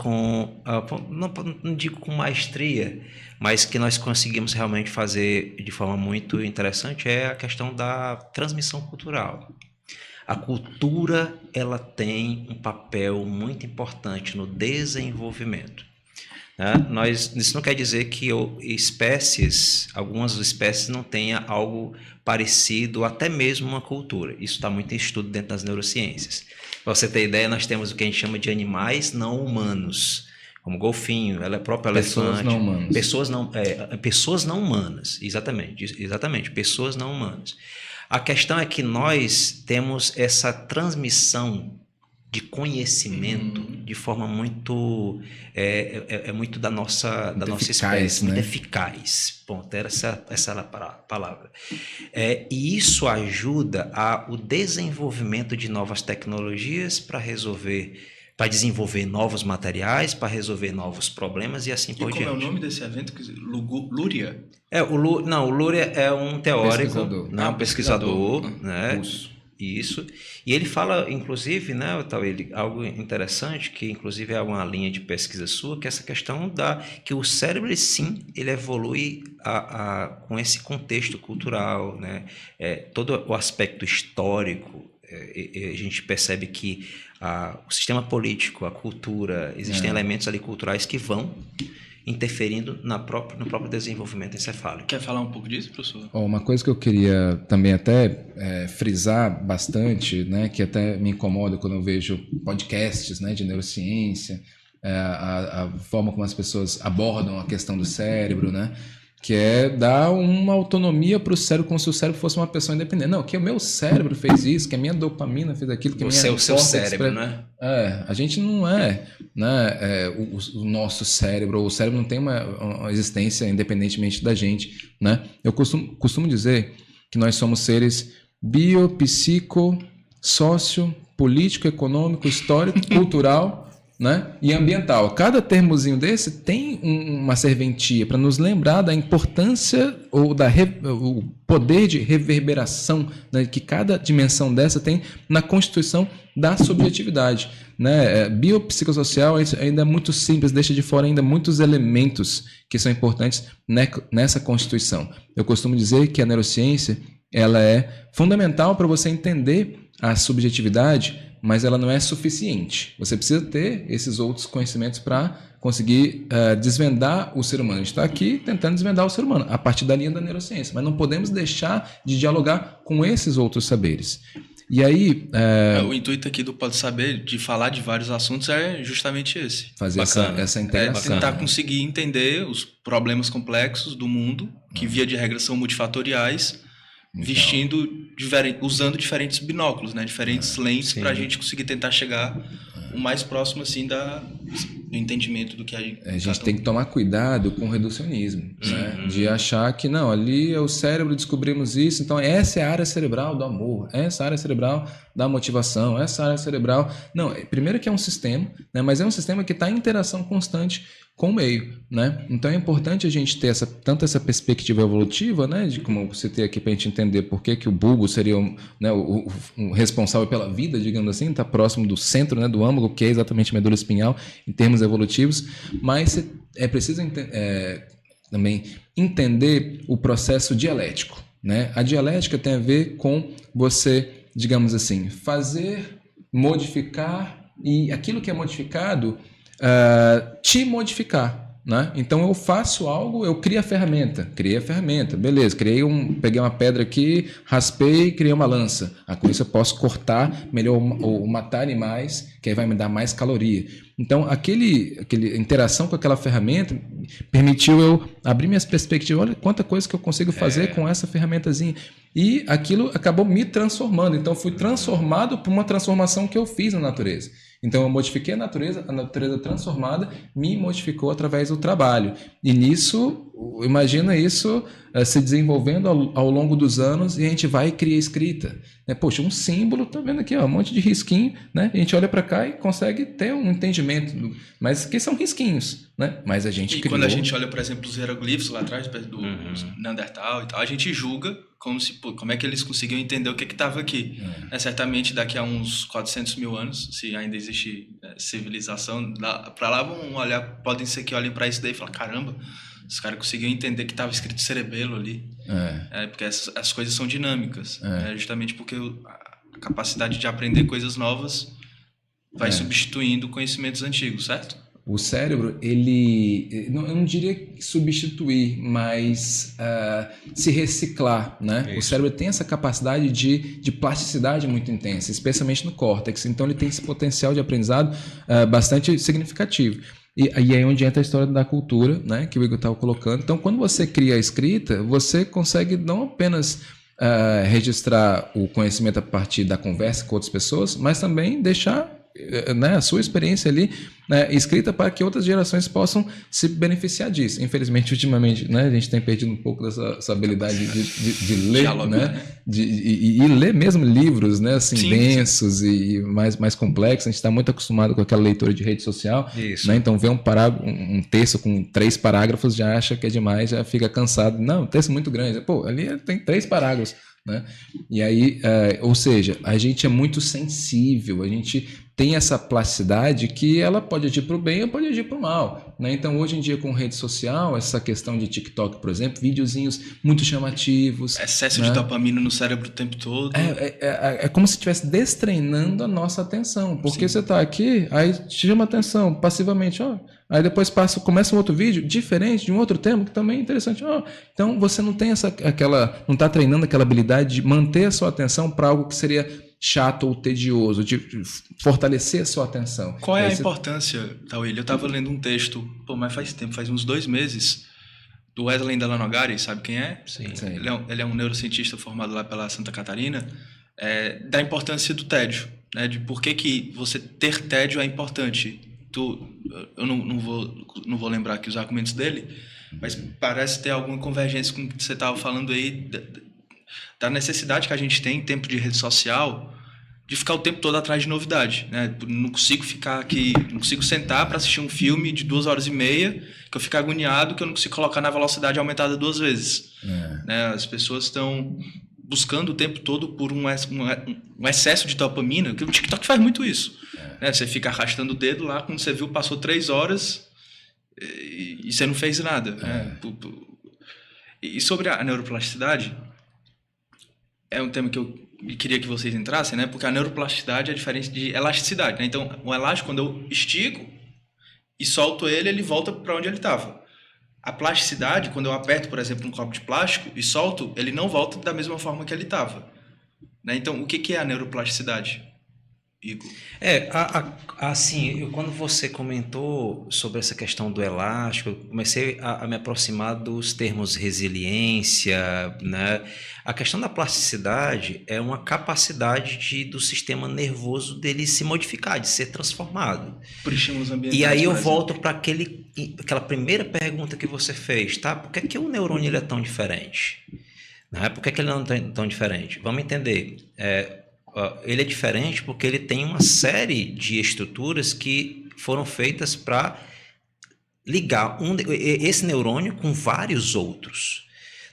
não digo com maestria, mas que nós conseguimos realmente fazer de forma muito interessante é a questão da transmissão cultural. A cultura ela tem um papel muito importante no desenvolvimento. Né? Isso não quer dizer que algumas espécies não tenham algo parecido, até mesmo uma cultura. Isso está muito em estudo dentro das neurociências. Para você ter ideia, nós temos o que a gente chama de animais não humanos, como golfinho, próprio elefante. Pessoas não humanas, exatamente, pessoas não humanas. A questão é que nós temos essa transmissão de conhecimento de forma muito muito da nossa espécie, muito eficaz. Ponto, essa era a palavra. E isso ajuda o desenvolvimento de novas tecnologias para desenvolver novos materiais, para resolver novos problemas e assim por diante. Como é o nome desse evento? Luria? O Luria é um teórico, um pesquisador, né? Russo. Isso. E ele fala, inclusive, né, algo interessante, que inclusive é uma linha de pesquisa sua, que é essa questão que o cérebro, sim, ele evolui com esse contexto cultural, né? Todo o aspecto histórico, a gente percebe que o sistema político, a cultura, existem elementos ali culturais que vão interferindo no próprio desenvolvimento encefálico. Quer falar um pouco disso, professor? Uma coisa que eu queria também até frisar bastante, né, que até me incomoda quando eu vejo podcasts, né, de neurociência, a forma como as pessoas abordam a questão do cérebro, né, que é dar uma autonomia para o cérebro como se o cérebro fosse uma pessoa independente. Não, que o meu cérebro fez isso, que a minha dopamina fez aquilo, que o seu cérebro, né? A gente não é, né, o nosso cérebro, o cérebro não tem uma existência independentemente da gente, né? Eu costumo dizer que nós somos seres bio, psico, sócio, político, econômico, histórico, cultural né, e ambiental. Cada termozinho desse tem uma serventia para nos lembrar da importância ou o poder de reverberação, né, que cada dimensão dessa tem na constituição da subjetividade. Né? Biopsicossocial ainda é muito simples, deixa de fora ainda muitos elementos que são importantes nessa constituição. Eu costumo dizer que a neurociência ela é fundamental para você entender a subjetividade, mas ela não é suficiente. Você precisa ter esses outros conhecimentos para conseguir desvendar o ser humano. A gente está aqui tentando desvendar o ser humano a partir da linha da neurociência, mas não podemos deixar de dialogar com esses outros saberes. E aí... O intuito aqui do Pode Saber, de falar de vários assuntos, é justamente esse. Fazer essa integração. Tentar conseguir entender os problemas complexos do mundo, que via de regra são multifatoriais, então, usando diferentes binóculos, né? Diferentes lentes para a gente conseguir tentar chegar o mais próximo assim do entendimento do que a gente tem que tomar cuidado com o reducionismo, né? De achar que não, ali é o cérebro, descobrimos isso, então essa é a área cerebral do amor, essa é a área cerebral da motivação, essa área cerebral... Não, primeiro que é um sistema, né? Mas é um sistema que está em interação constante com o meio, né? Então é importante a gente ter tanto essa perspectiva evolutiva, né? De como você tem aqui para a gente entender por que o bulbo seria né, o responsável pela vida, digamos assim, está próximo do centro, né, do âmago, que é exatamente a medula espinhal, em termos evolutivos, mas é preciso também entender o processo dialético, né? A dialética tem a ver com você, digamos assim, fazer, modificar e aquilo que é modificado te modificar, né? Então eu faço algo, eu crio a ferramenta, beleza, peguei uma pedra aqui, raspei, criei uma lança. Com isso eu posso cortar melhor ou matar animais, que aí vai me dar mais caloria. Então aquele interação com aquela ferramenta permitiu eu abrir minhas perspectivas. Olha quanta coisa que eu consigo fazer com essa ferramentazinha. E aquilo acabou me transformando. Então fui transformado por uma transformação que eu fiz na natureza. Então eu modifiquei a natureza transformada me modificou através do trabalho. E nisso, imagina isso se desenvolvendo ao longo dos anos e a gente vai e cria escrita. Poxa, um símbolo, tá vendo aqui, ó, um monte de risquinho, né? A gente olha para cá e consegue ter um entendimento, mas que são risquinhos, né? Mas a gente criou... quando a gente olha, por exemplo, os hieroglifos lá atrás, do Neandertal e tal, a gente julga como é que eles conseguiam entender o que estava aqui. Certamente daqui a uns 400 mil anos, se ainda existe civilização, para lá vão olhar, podem ser que olhem para isso daí e falar, caramba, os caras conseguiam entender que estava escrito cerebelo ali. Porque as coisas são dinâmicas. Justamente porque a capacidade de aprender coisas novas vai substituindo conhecimentos antigos, certo? O cérebro, eu não diria substituir, mas se reciclar, né? Isso. O cérebro tem essa capacidade de plasticidade muito intensa, especialmente no córtex. Então, ele tem esse potencial de aprendizado bastante significativo. E aí é onde entra a história da cultura, né? Que o Igor estava colocando. Então, quando você cria a escrita, você consegue não apenas registrar o conhecimento a partir da conversa com outras pessoas, mas também deixar a sua experiência ali escrita para que outras gerações possam se beneficiar disso. Infelizmente, ultimamente, né, a gente tem perdido um pouco dessa habilidade de ler, diálogo, né? E ler mesmo livros, né, assim, densos e mais complexos. A gente está muito acostumado com aquela leitura de rede social, né? Então ver um texto com 3 parágrafos já acha que é demais, já fica cansado. Não, um texto muito grande. Pô, ali tem 3 parágrafos. Né? E aí, ou seja, a gente é muito sensível, a gente tem essa plasticidade que ela pode agir para o bem ou pode agir para o mal, né? Então hoje em dia com rede social, essa questão de TikTok, por exemplo, videozinhos muito chamativos, excesso de dopamina no cérebro o tempo todo, é como se estivesse destreinando a nossa atenção, porque você está aqui, aí te chama atenção passivamente, aí depois começa um outro vídeo diferente de um outro tema que também é interessante, então você não tem não está treinando aquela habilidade de manter a sua atenção para algo que seria chato ou tedioso, de fortalecer a sua atenção. Qual é a importância, Tawil? Eu estava lendo um texto, mas faz tempo, faz uns 2 meses, do Wesley Dalanogari, sabe quem é? Sim. Ele é um neurocientista formado lá pela Santa Catarina, da importância do tédio, né? De por que você ter tédio é importante. Eu não vou lembrar aqui os argumentos dele, mas parece ter alguma convergência com o que você estava falando aí, da necessidade que a gente tem em tempo de rede social de ficar o tempo todo atrás de novidade, né? Não consigo ficar aqui, não consigo sentar para assistir um filme de 2 horas e meia, que eu fico agoniado, que eu não consigo colocar na velocidade aumentada 2 vezes. Né? As pessoas estão buscando o tempo todo por um excesso de dopamina, que o TikTok faz muito isso. Né? Você fica arrastando o dedo lá, quando você viu, passou 3 horas e você não fez nada. Né? E sobre a neuroplasticidade, é um tema que eu queria que vocês entrassem, né? Porque a neuroplasticidade é diferente de elasticidade. Né? Então, o elástico, quando eu estico e solto ele, ele volta para onde ele estava. A plasticidade, quando eu aperto, por exemplo, um copo de plástico e solto, ele não volta da mesma forma que ele estava. Né? Então, o que é a neuroplasticidade, Igor? Assim, quando você comentou sobre essa questão do elástico, eu comecei a me aproximar dos termos resiliência, né? A questão da plasticidade é uma capacidade do sistema nervoso dele se modificar, de ser transformado. Por estímulos ambientais. E aí eu volto para aquela primeira pergunta que você fez, tá? Por que o neurônio ele é tão diferente? Né? Por que ele não é tão diferente? Vamos entender. Ele é diferente porque ele tem uma série de estruturas que foram feitas para ligar esse neurônio com vários outros.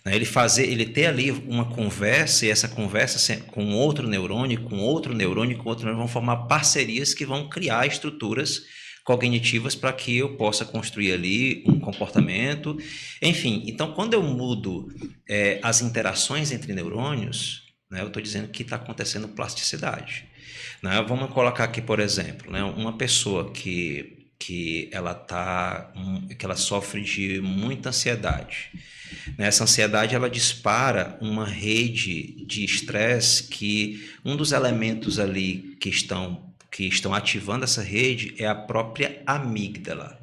Ele ter ali uma conversa, e essa conversa com outro neurônio, com outro neurônio, com outro neurônio, vão formar parcerias que vão criar estruturas cognitivas para que eu possa construir ali um comportamento. Enfim, então quando eu mudo as interações entre neurônios, né, eu estou dizendo que está acontecendo plasticidade. Né? Vamos colocar aqui, por exemplo, né, uma pessoa que ela sofre de muita ansiedade. Essa ansiedade ela dispara uma rede de estresse que um dos elementos ali que estão ativando essa rede é a própria amígdala.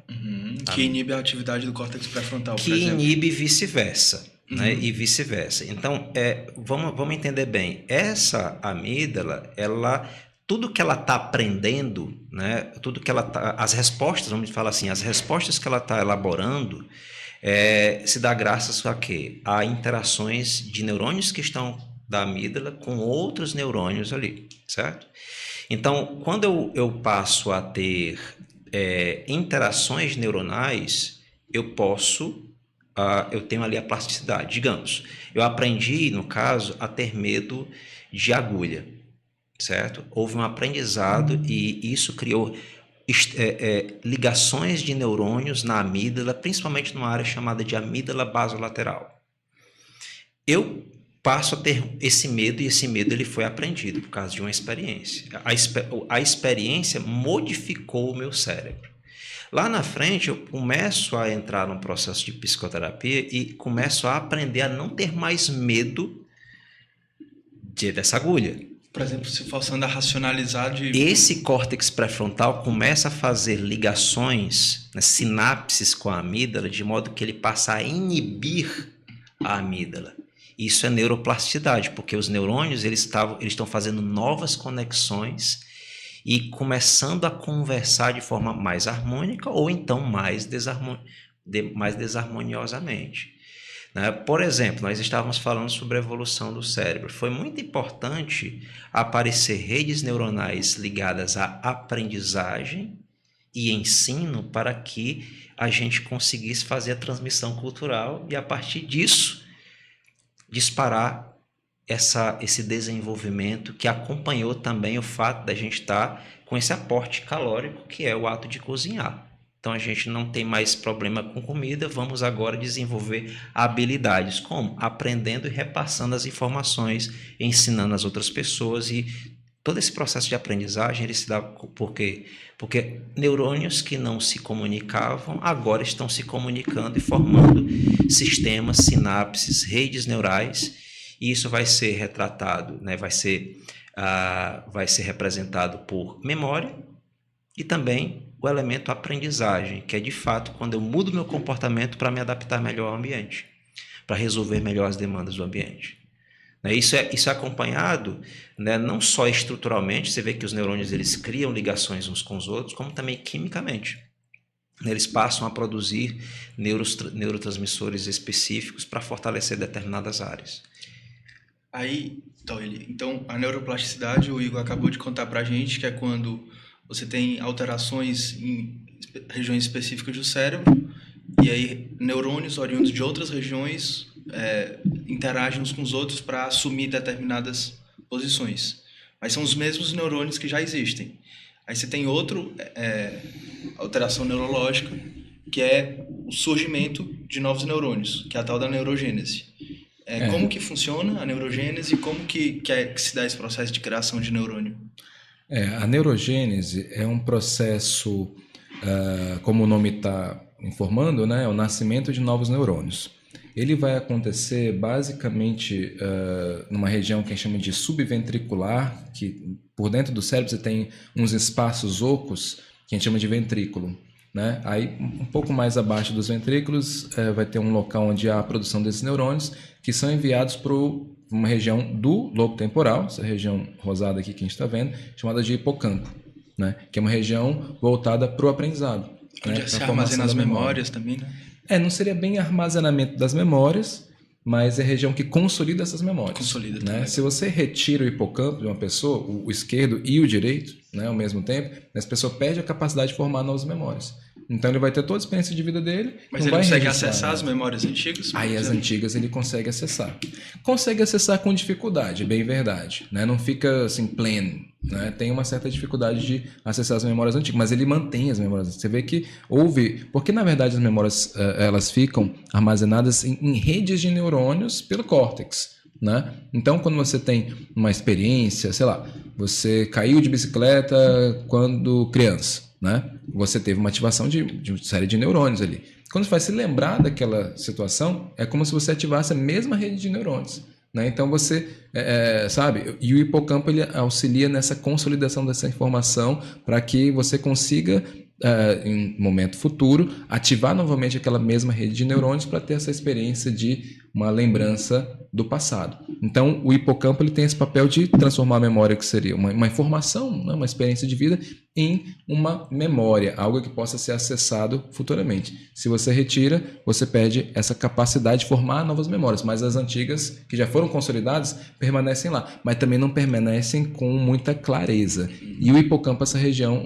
Que inibe a atividade do córtex pré-frontal, por que exemplo. inibe e vice-versa. Né? E vice-versa. Então, vamos entender bem. Essa amígdala, tudo que ela está aprendendo, né? Tudo que as respostas, vamos falar assim, as respostas que ela está elaborando se dá graças a quê? A interações de neurônios que estão da amígdala com outros neurônios ali, certo? Então, quando eu passo a ter interações neuronais, eu tenho ali a plasticidade. Digamos, eu aprendi, no caso, a ter medo de agulha, certo? Houve um aprendizado e isso criou ligações de neurônios na amígdala, principalmente numa área chamada de amígdala basolateral. Eu passo a ter esse medo e esse medo ele foi aprendido por causa de uma experiência. A experiência modificou o meu cérebro. Lá na frente, eu começo a entrar num processo de psicoterapia e começo a aprender a não ter mais medo dessa agulha. Por exemplo, se forçando a racionalizar Esse córtex pré-frontal começa a fazer ligações, né, sinapses com a amígdala, de modo que ele passa a inibir a amígdala. Isso é neuroplasticidade, porque os neurônios eles estão fazendo novas conexões e começando a conversar de forma mais harmônica ou então mais desarmoniosamente. Né? Por exemplo, nós estávamos falando sobre a evolução do cérebro. Foi muito importante aparecer redes neuronais ligadas à aprendizagem e ensino para que a gente conseguisse fazer a transmissão cultural e, a partir disso, disparar esse desenvolvimento que acompanhou também o fato da gente estar com esse aporte calórico que é o ato de cozinhar. Então a gente não tem mais problema com comida, vamos agora desenvolver habilidades, como? Aprendendo e repassando as informações, ensinando as outras pessoas, e todo esse processo de aprendizagem ele se dá por quê? Porque neurônios que não se comunicavam agora estão se comunicando e formando sistemas, sinapses, redes neurais, e isso vai ser retratado, né? vai ser representado por memória e também o elemento aprendizagem, que é de fato quando eu mudo meu comportamento para me adaptar melhor ao ambiente, para resolver melhor as demandas do ambiente. Isso é acompanhado, né, não só estruturalmente, você vê que os neurônios eles criam ligações uns com os outros, como também quimicamente. Eles passam a produzir neurotransmissores específicos para fortalecer determinadas áreas. Então, a neuroplasticidade, o Igor acabou de contar pra gente, que é quando você tem alterações em regiões específicas do cérebro, e aí neurônios oriundos de outras regiões interagem uns com os outros para assumir determinadas posições. Mas são os mesmos neurônios que já existem. Aí você tem outro alteração neurológica, que é o surgimento de novos neurônios, que é a tal da neurogênese. Como que funciona a neurogênese e como que se dá esse processo de criação de neurônio? A neurogênese é um processo, como o nome está informando, né, é o nascimento de novos neurônios. Ele vai acontecer basicamente numa região que a gente chama de subventricular, que por dentro do cérebro você tem uns espaços ocos que a gente chama de ventrículo. Né? Aí, um pouco mais abaixo dos ventrículos, vai ter um local onde há a produção desses neurônios, que são enviados para uma região do lobo temporal, essa região rosada aqui que a gente está vendo, chamada de hipocampo, né? Que é uma região voltada para o aprendizado. Onde né? se armazena as memórias também, né? Não seria bem armazenamento das memórias, mas é a região que consolida essas memórias. Consolida, né? Se você retira o hipocampo de uma pessoa, o esquerdo e o direito, né, ao mesmo tempo, essa pessoa perde a capacidade de formar novas memórias. Então ele vai ter toda a experiência de vida dele. Mas ele consegue acessar as memórias antigas? Aí as antigas ele consegue acessar. Consegue acessar com dificuldade, bem verdade. Né? Não fica assim pleno. Né? Tem uma certa dificuldade de acessar as memórias antigas, mas ele mantém as memórias. Você vê que houve... Porque na verdade as memórias elas ficam armazenadas em redes de neurônios pelo córtex. Né? Então, quando você tem uma experiência, sei lá, você caiu de bicicleta quando criança, né? Você teve uma ativação de uma série de neurônios ali. Quando você vai se lembrar daquela situação, é como se você ativasse a mesma rede de neurônios. Né? Então você, sabe, e o hipocampo ele auxilia nessa consolidação dessa informação para que você consiga, em um momento futuro, ativar novamente aquela mesma rede de neurônios para ter essa experiência de uma lembrança do passado. Então, o hipocampo ele tem esse papel de transformar a memória, que seria uma informação, né, uma experiência de vida, em uma memória, algo que possa ser acessado futuramente. Se você retira, você perde essa capacidade de formar novas memórias, mas as antigas, que já foram consolidadas, permanecem lá, mas também não permanecem com muita clareza. E o hipocampo é essa região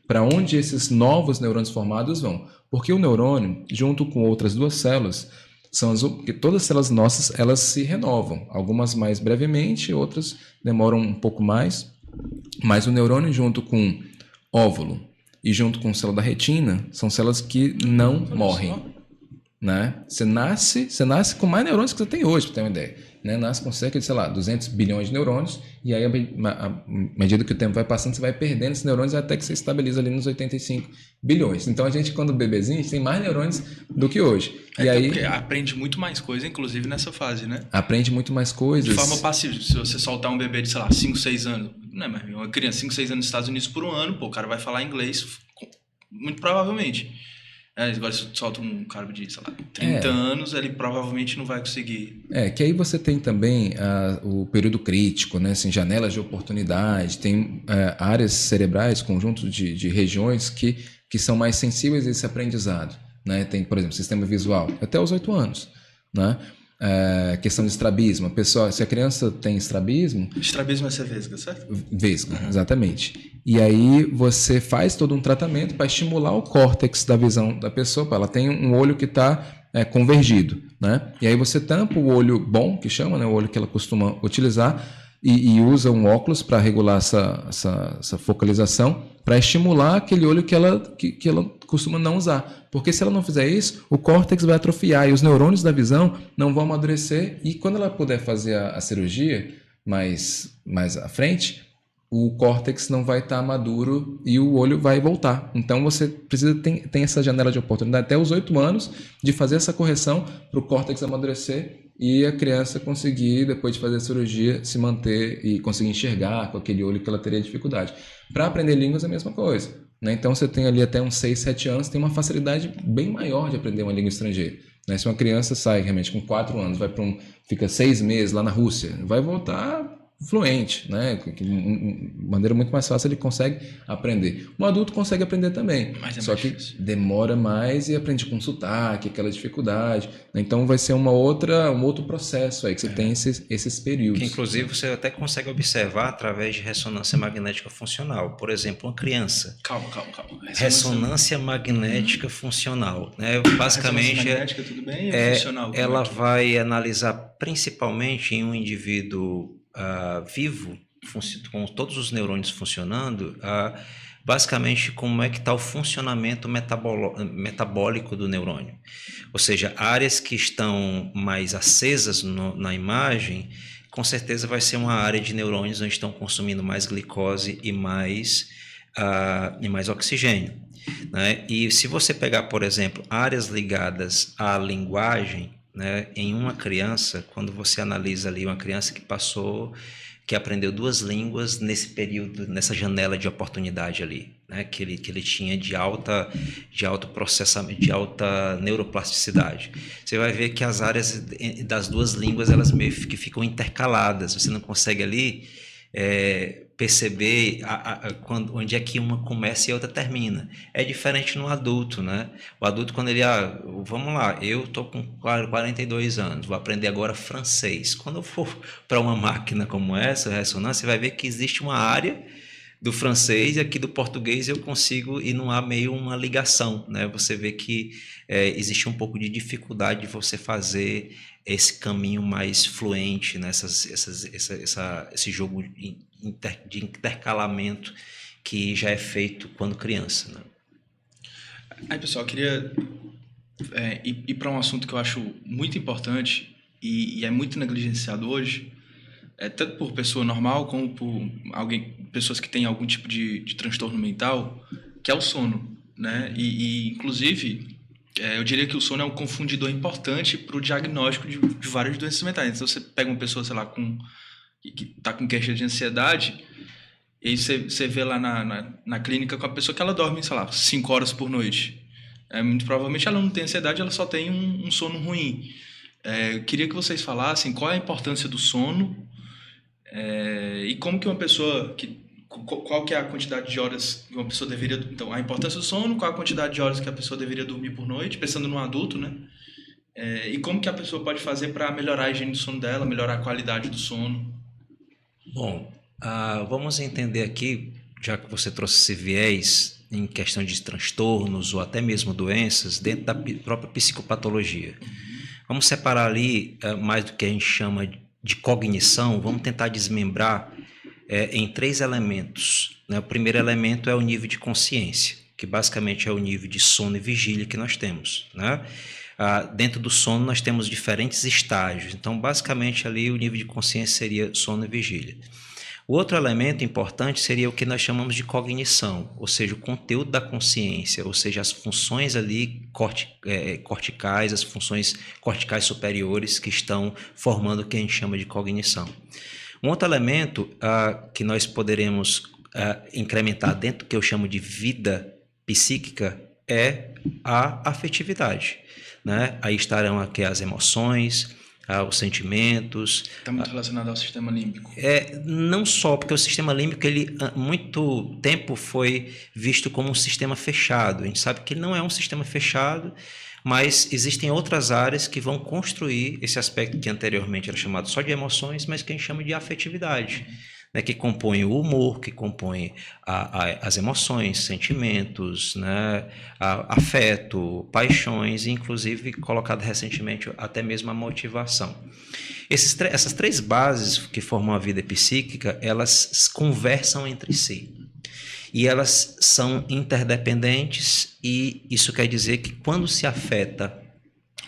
para onde esses novos neurônios formados vão. Porque o neurônio, junto com outras duas células, porque todas as células nossas elas se renovam, algumas mais brevemente, outras demoram um pouco mais, mas o neurônio junto com óvulo e junto com célula da retina são células que não morrem. Né? Você nasce com mais neurônios que você tem hoje, para ter uma ideia. Né? Nasce com cerca de, 200 bilhões de neurônios, e aí, à medida que o tempo vai passando, você vai perdendo esses neurônios até que você estabiliza ali nos 85 bilhões. Então, a gente, quando bebezinho, a gente tem mais neurônios do que hoje. E aí, porque aprende muito mais coisa, inclusive nessa fase, né? Aprende muito mais coisas. De forma passiva. Se você soltar um bebê de, 5, 6 anos, não é, mas uma criança, 5, 6 anos nos Estados Unidos por um ano, o cara vai falar inglês, muito provavelmente. Agora, se solta um cara de, 30 anos, ele provavelmente não vai conseguir. Que aí você tem também o período crítico, né? Assim, janelas de oportunidade, tem áreas cerebrais, conjuntos de regiões que são mais sensíveis a esse aprendizado. Né? Tem, por exemplo, sistema visual, até os 8 anos. Né? Questão de estrabismo. Se a criança tem estrabismo... Estrabismo é ser vesga, certo? Vesga, exatamente. E aí você faz todo um tratamento para estimular o córtex da visão da pessoa. Ela tem um olho que está convergido. Né? E aí você tampa o olho bom, que chama, né? O olho que ela costuma utilizar, e usa um óculos para regular essa focalização, para estimular aquele olho que ela costuma não usar. Porque se ela não fizer isso, o córtex vai atrofiar e os neurônios da visão não vão amadurecer, e quando ela puder fazer a cirurgia mais à frente, o córtex não vai estar maduro e o olho vai voltar. Então você precisa ter essa janela de oportunidade até os 8 anos de fazer essa correção para o córtex amadurecer e a criança conseguir, depois de fazer a cirurgia, se manter e conseguir enxergar com aquele olho que ela teria dificuldade. Para aprender línguas é a mesma coisa. Né? Então você tem ali até uns 6, 7 anos, tem uma facilidade bem maior de aprender uma língua estrangeira. Se uma criança sai realmente com 4 anos, fica 6 meses lá na Rússia, vai voltar fluente, né? De maneira muito mais fácil ele consegue aprender. O adulto consegue aprender também, Mas é só mais que difícil. demora mais e aprende com sotaque, aquela dificuldade, né? Então vai ser um outro processo aí que você tem esses períodos. Que inclusive você até consegue observar através de ressonância magnética funcional. Por exemplo, uma criança. Calma. Ressonância magnética funcional, né? A Basicamente, ressonância magnética, tudo bem? É funcional? Como ela é que- vai analisar principalmente em um indivíduo vivo, com todos os neurônios funcionando, basicamente como é que está o funcionamento metabólico do neurônio. Ou seja, áreas que estão mais acesas na imagem, com certeza vai ser uma área de neurônios onde estão consumindo mais glicose e mais oxigênio, né? E se você pegar, por exemplo, áreas ligadas à linguagem, né, em uma criança, quando você analisa ali uma criança que aprendeu 2 línguas nesse período, nessa janela de oportunidade ali, né, que ele tinha de alto processamento, de alta neuroplasticidade. Você vai ver que as áreas das 2 línguas, elas meio que ficam intercaladas, você não consegue ali perceber onde é que uma começa e a outra termina. É diferente no adulto, né? O adulto, quando ele, vamos lá, eu estou com 42 anos, vou aprender agora francês. Quando eu for para uma máquina como essa, ressonância, você vai ver que existe uma área do francês e aqui do português eu consigo, e não há meio uma ligação, né? Você vê que existe um pouco de dificuldade de você fazer esse caminho mais fluente, né? Esse jogo de intercalamento que já é feito quando criança, né? Aí, pessoal, eu queria ir para um assunto que eu acho muito importante e é muito negligenciado hoje, tanto por pessoa normal como por pessoas que têm algum tipo de transtorno mental, que é o sono, né? Inclusive, eu diria que o sono é um confundidor importante para o diagnóstico de várias doenças mentais. Então, você pega uma pessoa, sei lá, que está com queixa de ansiedade, e aí você vê lá na clínica com a pessoa que ela dorme, sei lá, 5 horas por noite. Muito provavelmente ela não tem ansiedade, ela só tem um sono ruim. Eu queria que vocês falassem qual é a importância do sono e como que uma pessoa... Qual que é a quantidade de horas que uma pessoa deveria... Então, a importância do sono, qual a quantidade de horas que a pessoa deveria dormir por noite, pensando no adulto, né? E como que a pessoa pode fazer para melhorar a higiene do sono dela, melhorar a qualidade do sono. Bom, vamos entender aqui, já que você trouxe esse viés em questão de transtornos ou até mesmo doenças, dentro da própria psicopatologia. Vamos separar ali mais do que a gente chama de cognição, vamos tentar desmembrar em 3 elementos, né? O primeiro elemento é o nível de consciência, que basicamente é o nível de sono e vigília que nós temos, né? Dentro do sono nós temos diferentes estágios, então basicamente ali o nível de consciência seria sono e vigília. O outro elemento importante seria o que nós chamamos de cognição, ou seja, o conteúdo da consciência, ou seja, as funções ali corticais, as funções corticais superiores que estão formando o que a gente chama de cognição. Um outro elemento que nós poderemos incrementar dentro do que eu chamo de vida psíquica é a afetividade, né? Aí estarão aqui as emoções, os sentimentos. Está muito relacionado ao sistema límbico. Não só, porque o sistema límbico, ele há muito tempo foi visto como um sistema fechado. A gente sabe que ele não é um sistema fechado, mas existem outras áreas que vão construir esse aspecto que anteriormente era chamado só de emoções, mas que a gente chama de afetividade, né, que compõe o humor, que compõe as emoções, sentimentos, né, afeto, paixões, e inclusive colocado recentemente até mesmo a motivação. Essas 3 bases que formam a vida psíquica, elas conversam entre si. E elas são interdependentes, e isso quer dizer que quando se afeta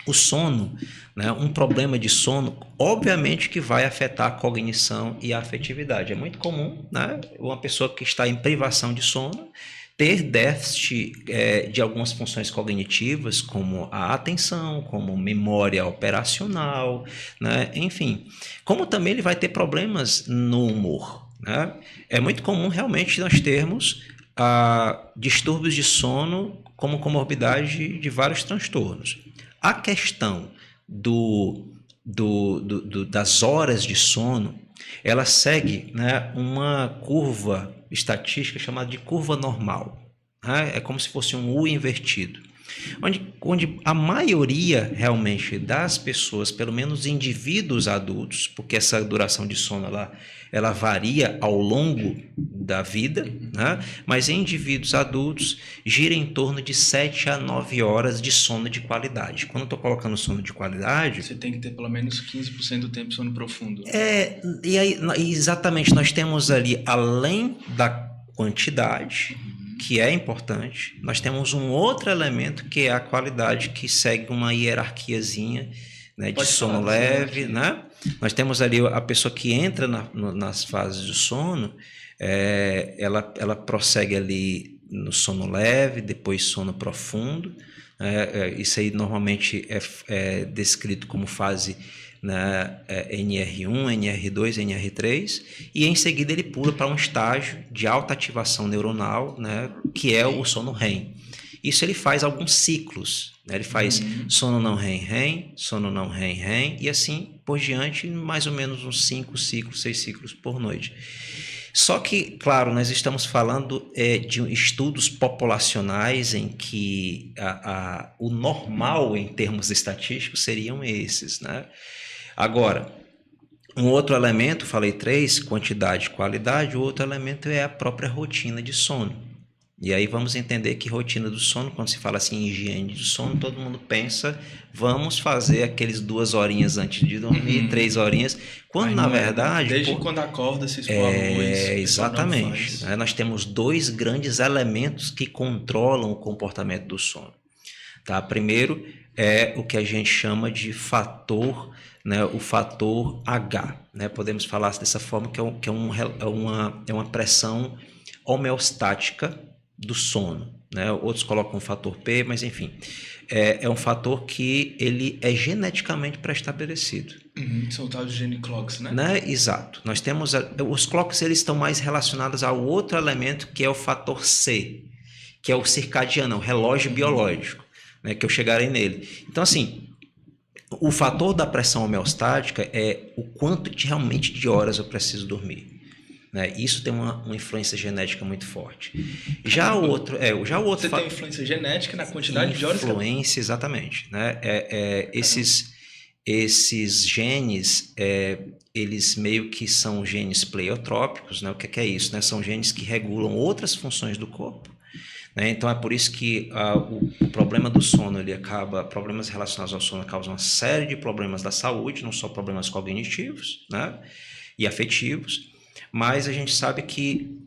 o sono, né, um problema de sono, obviamente que vai afetar a cognição e a afetividade. É muito comum, né, uma pessoa que está em privação de sono ter déficit de algumas funções cognitivas, como a atenção, como memória operacional, né, enfim. Como também ele vai ter problemas no humor, né? É muito comum realmente nós termos distúrbios de sono como comorbidade de vários transtornos. A questão das horas de sono, ela segue, né, uma curva estatística chamada de curva normal. Né? É como se fosse um U invertido. Onde a maioria realmente das pessoas, pelo menos indivíduos adultos, porque essa duração de sono ela varia ao longo da vida, né? Mas em indivíduos adultos gira em torno de 7 a 9 horas de sono de qualidade. Quando eu estou colocando sono de qualidade... Você tem que ter pelo menos 15% do tempo sono profundo. E aí, exatamente, nós temos ali, além da quantidade... que é importante, nós temos um outro elemento que é a qualidade, que segue uma hierarquiazinha, né, de sono leve, né? Nós temos ali a pessoa que entra nas fases do sono, ela prossegue ali no sono leve, depois sono profundo. Isso aí normalmente é descrito como fase, né, NR1, NR2, NR3, e em seguida ele pula para um estágio de alta ativação neuronal, né, que é o sono REM. Isso ele faz alguns ciclos, né? Ele faz sono não REM-REM, sono não REM-REM, e assim por diante, mais ou menos uns 5 ciclos, 6 ciclos por noite. Só que, claro, nós estamos falando de estudos populacionais em que o normal em termos estatísticos seriam esses, né? Agora, um outro elemento, falei 3, quantidade e qualidade, o outro elemento é a própria rotina de sono. E aí vamos entender que rotina do sono, quando se fala assim em higiene do sono, todo mundo pensa, vamos fazer aqueles 2 horinhas antes de dormir, 3 horinhas, quando na verdade... Desde quando acorda se expor à luz. Exatamente. Né? Nós temos 2 grandes elementos que controlam o comportamento do sono. Tá? Primeiro é o que a gente chama de fator, né, o fator H. Né? Podemos falar dessa forma, que é uma pressão homeostática do sono. Né? Outros colocam o fator P, mas enfim, é um fator que ele é geneticamente pré-estabelecido. São tal de gene clocks, né? Exato. Nós temos os clocks, eles estão mais relacionados ao outro elemento, que é o fator C, que é o circadiano, o relógio biológico, né, que eu chegarei nele. Então, assim, o fator da pressão homeostática é o quanto realmente de horas eu preciso dormir. Né? Isso tem uma influência genética muito forte. Já o outro Você tem influência genética na quantidade de horas? Influência, exatamente. Né? Esses genes, eles meio que são genes pleiotrópicos. Né? O que é isso? Né? São genes que regulam outras funções do corpo. Né? Então é por isso que o problema do sono, problemas relacionados ao sono causam uma série de problemas da saúde, não só problemas cognitivos, né, e afetivos, mas a gente sabe que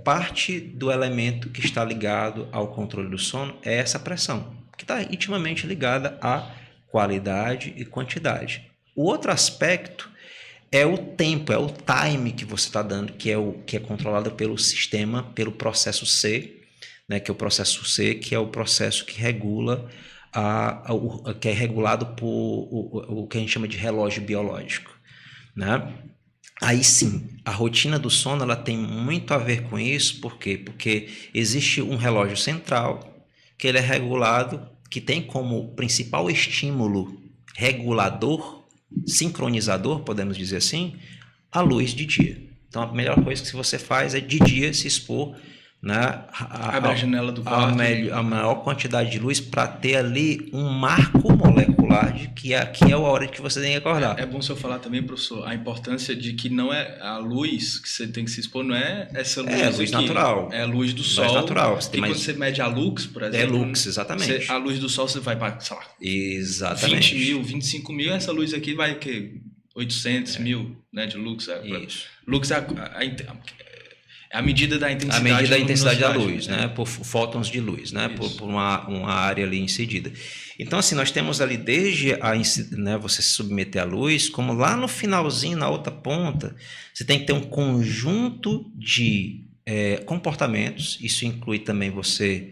parte do elemento que está ligado ao controle do sono é essa pressão, que está intimamente ligada à qualidade e quantidade. O outro aspecto é o tempo, é o time que você está dando, que é controlado pelo sistema, pelo processo C, né, que é o processo C, que é o processo que regula, que é regulado por o que a gente chama de relógio biológico. Né? Aí sim, a rotina do sono ela tem muito a ver com isso. Por quê? Porque existe um relógio central, que ele é regulado, que tem como principal estímulo regulador, sincronizador, podemos dizer assim, a luz de dia. Então a melhor coisa que você faz é de dia se expor, né, abre a janela do quarto, a maior quantidade de luz, para ter ali um marco molecular de que aqui é a hora que você tem que acordar. É bom se eu falar também, professor, a importância de que não é a luz que você tem que se expor, não é essa luz a luz aqui, natural. É a luz do sol. Natural. E quando você mede a lux, por exemplo... É lux, exatamente. A luz do sol você vai para, sei lá, exatamente. 20 mil, 25 mil, essa luz aqui vai o quê? 800 mil, né, de lux. Isso. Lux é a medida da intensidade, da luz, né? Por fótons de luz, né? Por uma área ali incidida. Então, assim, nós temos ali desde você se submeter à luz, como lá no finalzinho, na outra ponta, você tem que ter um conjunto de comportamentos. Isso inclui também você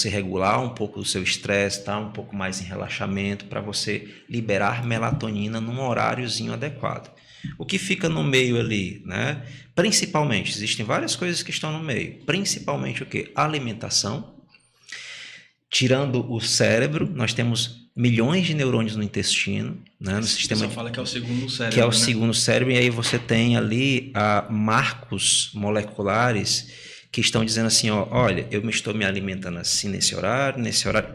regular um pouco do seu estresse, estar um pouco mais em relaxamento, para você liberar melatonina num horáriozinho adequado. O que fica no meio ali, né? Principalmente, existem várias coisas que estão no meio. Principalmente o quê? Alimentação, tirando o cérebro, nós temos milhões de neurônios no intestino, né, no sistema. Você fala que é o segundo cérebro. Que é o né? segundo cérebro, e aí você tem ali marcos moleculares que estão dizendo assim, ó, olha, eu estou me alimentando assim nesse horário,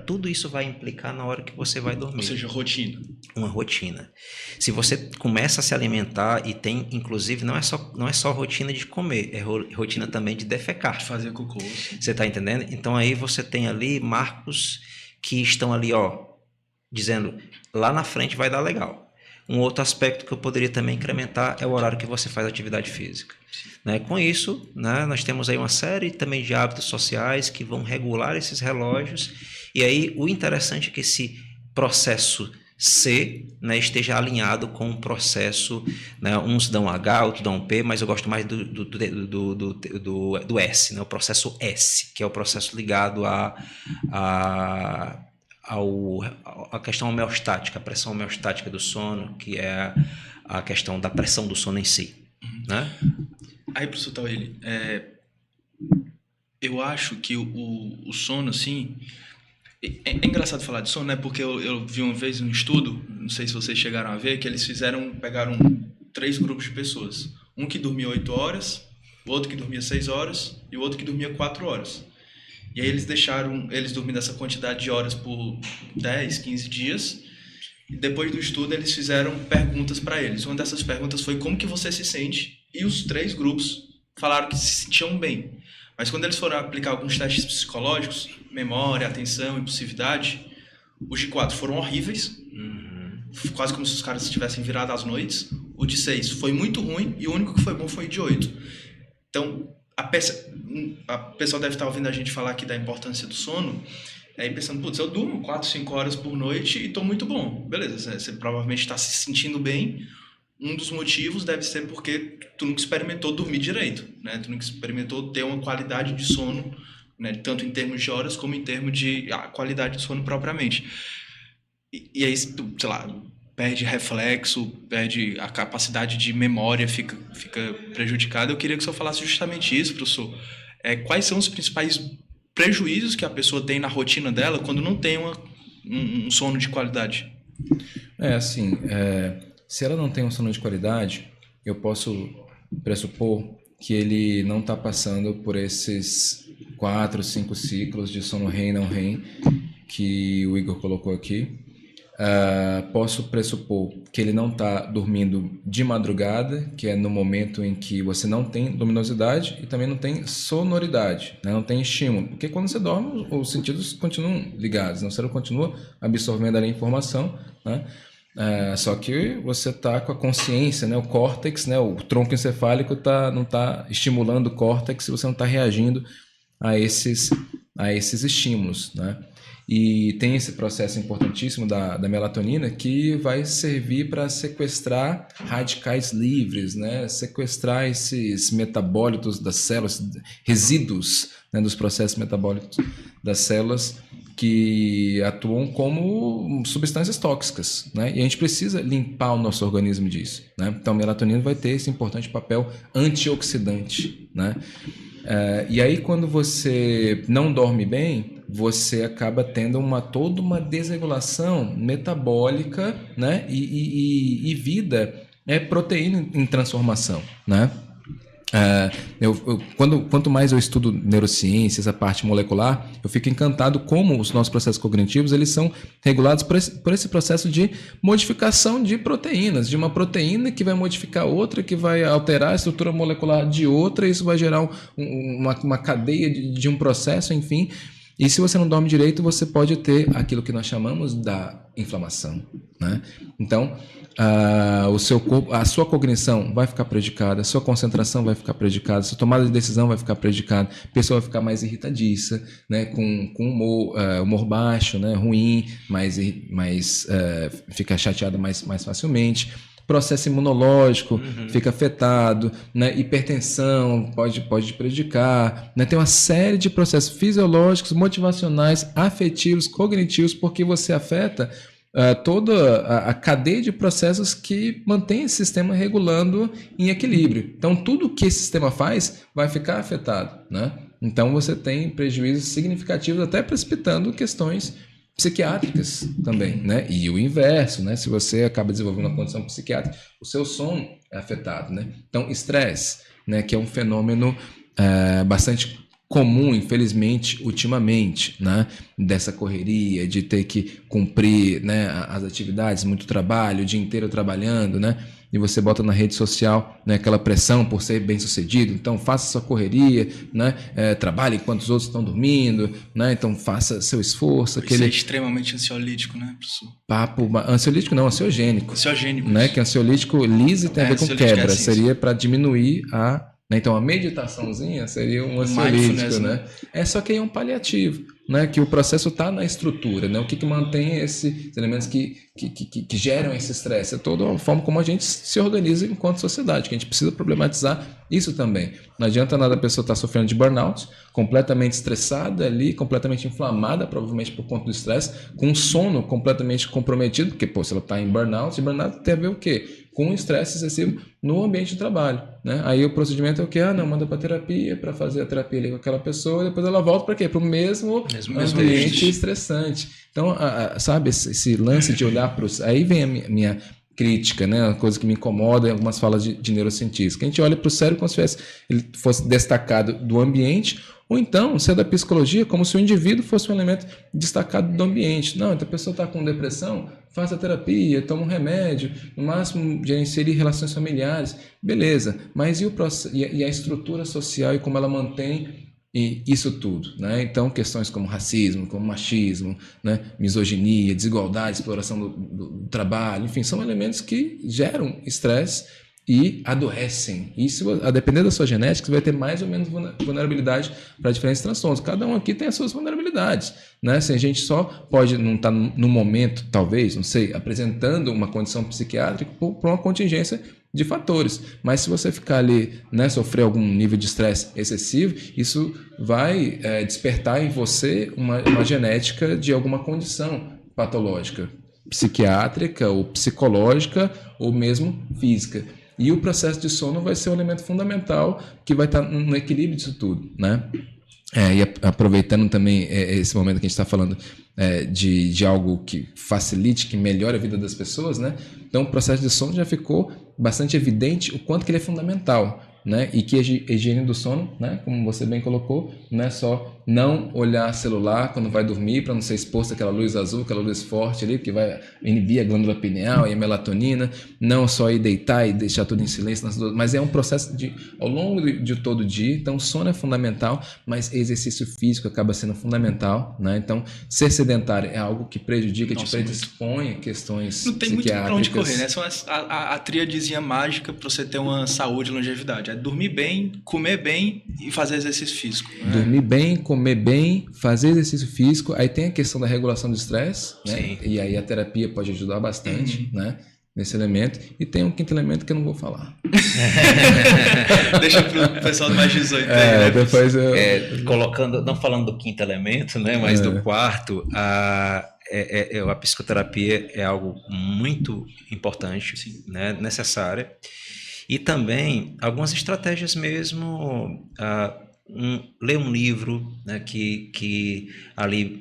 tudo isso vai implicar na hora que você vai dormir. Ou seja, rotina. Uma rotina. Se você começa a se alimentar e tem, inclusive, não é só rotina de comer, é rotina também de defecar. De fazer cocô. Você está entendendo? Então aí você tem ali marcos que estão ali, ó, dizendo, lá na frente vai dar legal. Um outro aspecto que eu poderia também incrementar é o horário que você faz atividade física. Né? Com isso, né, nós temos aí uma série também de hábitos sociais que vão regular esses relógios. E aí o interessante é que esse processo C, né, esteja alinhado com o processo, né, uns dão H, outros dão P, mas eu gosto mais do S, né, o processo S, que é o processo ligado a questão homeostática, a pressão homeostática do sono, que é a questão da pressão do sono em si. Né? Aí, professor Taweli, eu acho que o sono, assim... É engraçado falar de sono, né? Porque eu vi uma vez um estudo, não sei se vocês chegaram a ver, que eles pegaram 3 grupos de pessoas. Um que dormia 8 horas, o outro que dormia 6 horas e o outro que dormia 4 horas. E aí eles deixaram eles dormindo essa quantidade de horas por 10, 15 dias. E depois do estudo eles fizeram perguntas para eles. Uma dessas perguntas foi como que você se sente? E os 3 grupos falaram que se sentiam bem. Mas quando eles foram aplicar alguns testes psicológicos, memória, atenção, impulsividade, os de 4 foram horríveis, quase como se os caras tivessem virado às noites. O de 6 foi muito ruim e o único que foi bom foi o de 8. Então, a pessoa deve estar ouvindo a gente falar aqui da importância do sono, aí pensando, putz, eu durmo 4, 5 horas por noite e estou muito bom. Beleza, você provavelmente está se sentindo bem. Um dos motivos deve ser porque tu nunca experimentou dormir direito, né? Tu nunca experimentou ter uma qualidade de sono, né? Tanto em termos de horas como em termos de qualidade de sono propriamente. E aí, tu, sei lá, perde reflexo, perde a capacidade de memória, fica prejudicada. Eu queria que o senhor falasse justamente isso, professor. Quais são os principais prejuízos que a pessoa tem na rotina dela quando não tem um sono de qualidade? Se ela não tem um sono de qualidade, eu posso pressupor que ele não está passando por esses 4, 5 ciclos de sono REM e não REM que o Igor colocou aqui. Posso pressupor que ele não está dormindo de madrugada, que é no momento em que você não tem luminosidade e também não tem sonoridade, né? Não tem estímulo. Porque quando você dorme, os sentidos continuam ligados, né? O cérebro continua absorvendo ali a informação, né? Só que você está com a consciência, né? O córtex, né? O tronco encefálico não está estimulando o córtex e você não está reagindo a esses estímulos, né? E tem esse processo importantíssimo da melatonina que vai servir para sequestrar radicais livres, né? Sequestrar esses metabólitos das células, resíduos, né, dos processos metabólicos das células que atuam como substâncias tóxicas, né? E a gente precisa limpar o nosso organismo disso, né? Então a melatonina vai ter esse importante papel antioxidante, né? E aí quando você não dorme bem, você acaba tendo toda uma desregulação metabólica, né? E vida é proteína em transformação, né? Quanto mais eu estudo neurociências, a parte molecular, eu fico encantado como os nossos processos cognitivos eles são regulados por esse processo de modificação de proteínas, de uma proteína que vai modificar outra, que vai alterar a estrutura molecular de outra, e isso vai gerar uma cadeia de um processo, enfim. E se você não dorme direito, você pode ter aquilo que nós chamamos da inflamação, né? Então, o seu corpo, a sua cognição vai ficar prejudicada, a sua concentração vai ficar prejudicada, a sua tomada de decisão vai ficar prejudicada, a pessoa vai ficar mais irritadiça, né? Com humor baixo, né? Ruim, fica chateada mais facilmente. Processo imunológico fica afetado, né? Hipertensão pode prejudicar, né? Tem uma série de processos fisiológicos, motivacionais, afetivos, cognitivos, porque você afeta toda a cadeia de processos que mantém esse sistema regulando em equilíbrio. Então, tudo que esse sistema faz vai ficar afetado, né? Então você tem prejuízos significativos, até precipitando questões psiquiátricas também, né? E o inverso, né? Se você acaba desenvolvendo uma condição psiquiátrica, o seu sono é afetado, né? Então, estresse, né? Que é um fenômeno bastante comum, infelizmente, ultimamente, né? Dessa correria, de ter que cumprir, né, as atividades, muito trabalho, o dia inteiro trabalhando, né? E você bota na rede social, né, aquela pressão por ser bem sucedido, então faça sua correria, né, trabalhe enquanto os outros estão dormindo, né, então faça seu esforço. Isso aquele é extremamente ansiolítico, né, professor? papo, ansiolítico não, ansiogênico. Ansiogênico. Né, que ansiolítico lise tem a ver com quebra, assim, seria para diminuir a... Né, então a meditaçãozinha seria um ansiolítico, né? Só que aí é um paliativo, né? Que o processo está na estrutura, né? O que mantém esses elementos que geram esse estresse? É toda a forma como a gente se organiza enquanto sociedade, que a gente precisa problematizar isso também. Não adianta nada a pessoa estar sofrendo de burnout, completamente estressada ali, completamente inflamada, provavelmente por conta do estresse, com um sono completamente comprometido, porque, se ela está em burnout, e burnout tem a ver o quê? Com estresse excessivo no ambiente de trabalho, né? Aí o procedimento é o quê? Manda para terapia, para fazer a terapia ali com aquela pessoa, e depois ela volta para quê? Para o mesmo ambiente estressante. Então, sabe, esse lance de olhar para os... Aí vem a minha crítica, né? Uma coisa que me incomoda em algumas falas de neurocientistas, que a gente olha para o cérebro como se ele fosse destacado do ambiente, ou então, se é da psicologia, como se o indivíduo fosse um elemento destacado do ambiente. Não, então a pessoa está com depressão, faça terapia, toma um remédio, no máximo gerencie relações familiares, beleza, mas e a estrutura social e como ela mantém isso tudo, né? Então, questões como racismo, como machismo, né? Misoginia, desigualdade, exploração do trabalho, enfim, são elementos que geram estresse e adoecem. Isso, a depender da sua genética, você vai ter mais ou menos vulnerabilidade para diferentes transtornos. Cada um aqui tem as suas vulnerabilidades, né? Se a gente só pode não estar no momento, talvez, não sei, apresentando uma condição psiquiátrica por uma contingência de fatores, mas se você ficar ali, né, sofrer algum nível de estresse excessivo, isso vai despertar em você uma genética de alguma condição patológica, psiquiátrica ou psicológica ou mesmo física. E o processo de sono vai ser um elemento fundamental que vai estar no equilíbrio disso tudo, né? E aproveitando também esse momento que a gente está falando de algo que facilite, que melhore a vida das pessoas, né? Então o processo de sono já ficou bastante evidente o quanto que ele é fundamental, né? E que a higiene do sono, né, como você bem colocou, não é só não olhar celular quando vai dormir para não ser exposto àquela luz azul, aquela luz forte ali, que vai inibir a glândula pineal e a melatonina, não só ir deitar e deixar tudo em silêncio, mas é um processo ao longo de todo o dia. Então o sono é fundamental, mas exercício físico acaba sendo fundamental, né? Então ser sedentário é algo que prejudica, te predispõe a questões não tem psiquiátricas. muito pra onde correr, né? São a tríadezinha mágica para você ter uma saúde e longevidade. É dormir bem, comer bem e fazer exercício físico. Né? Dormir bem, comer bem, fazer exercício físico. Aí tem a questão da regulação do estresse, né? Sim. E aí a terapia pode ajudar bastante, né? Nesse elemento. E tem um quinto elemento que eu não vou falar. Deixa pro pessoal do mais 18 aí, né? Depois colocando, não falando do quinto elemento, né? Mas do quarto, a psicoterapia é algo muito importante, né? Necessária. E também algumas estratégias mesmo, ler um livro, né, que ali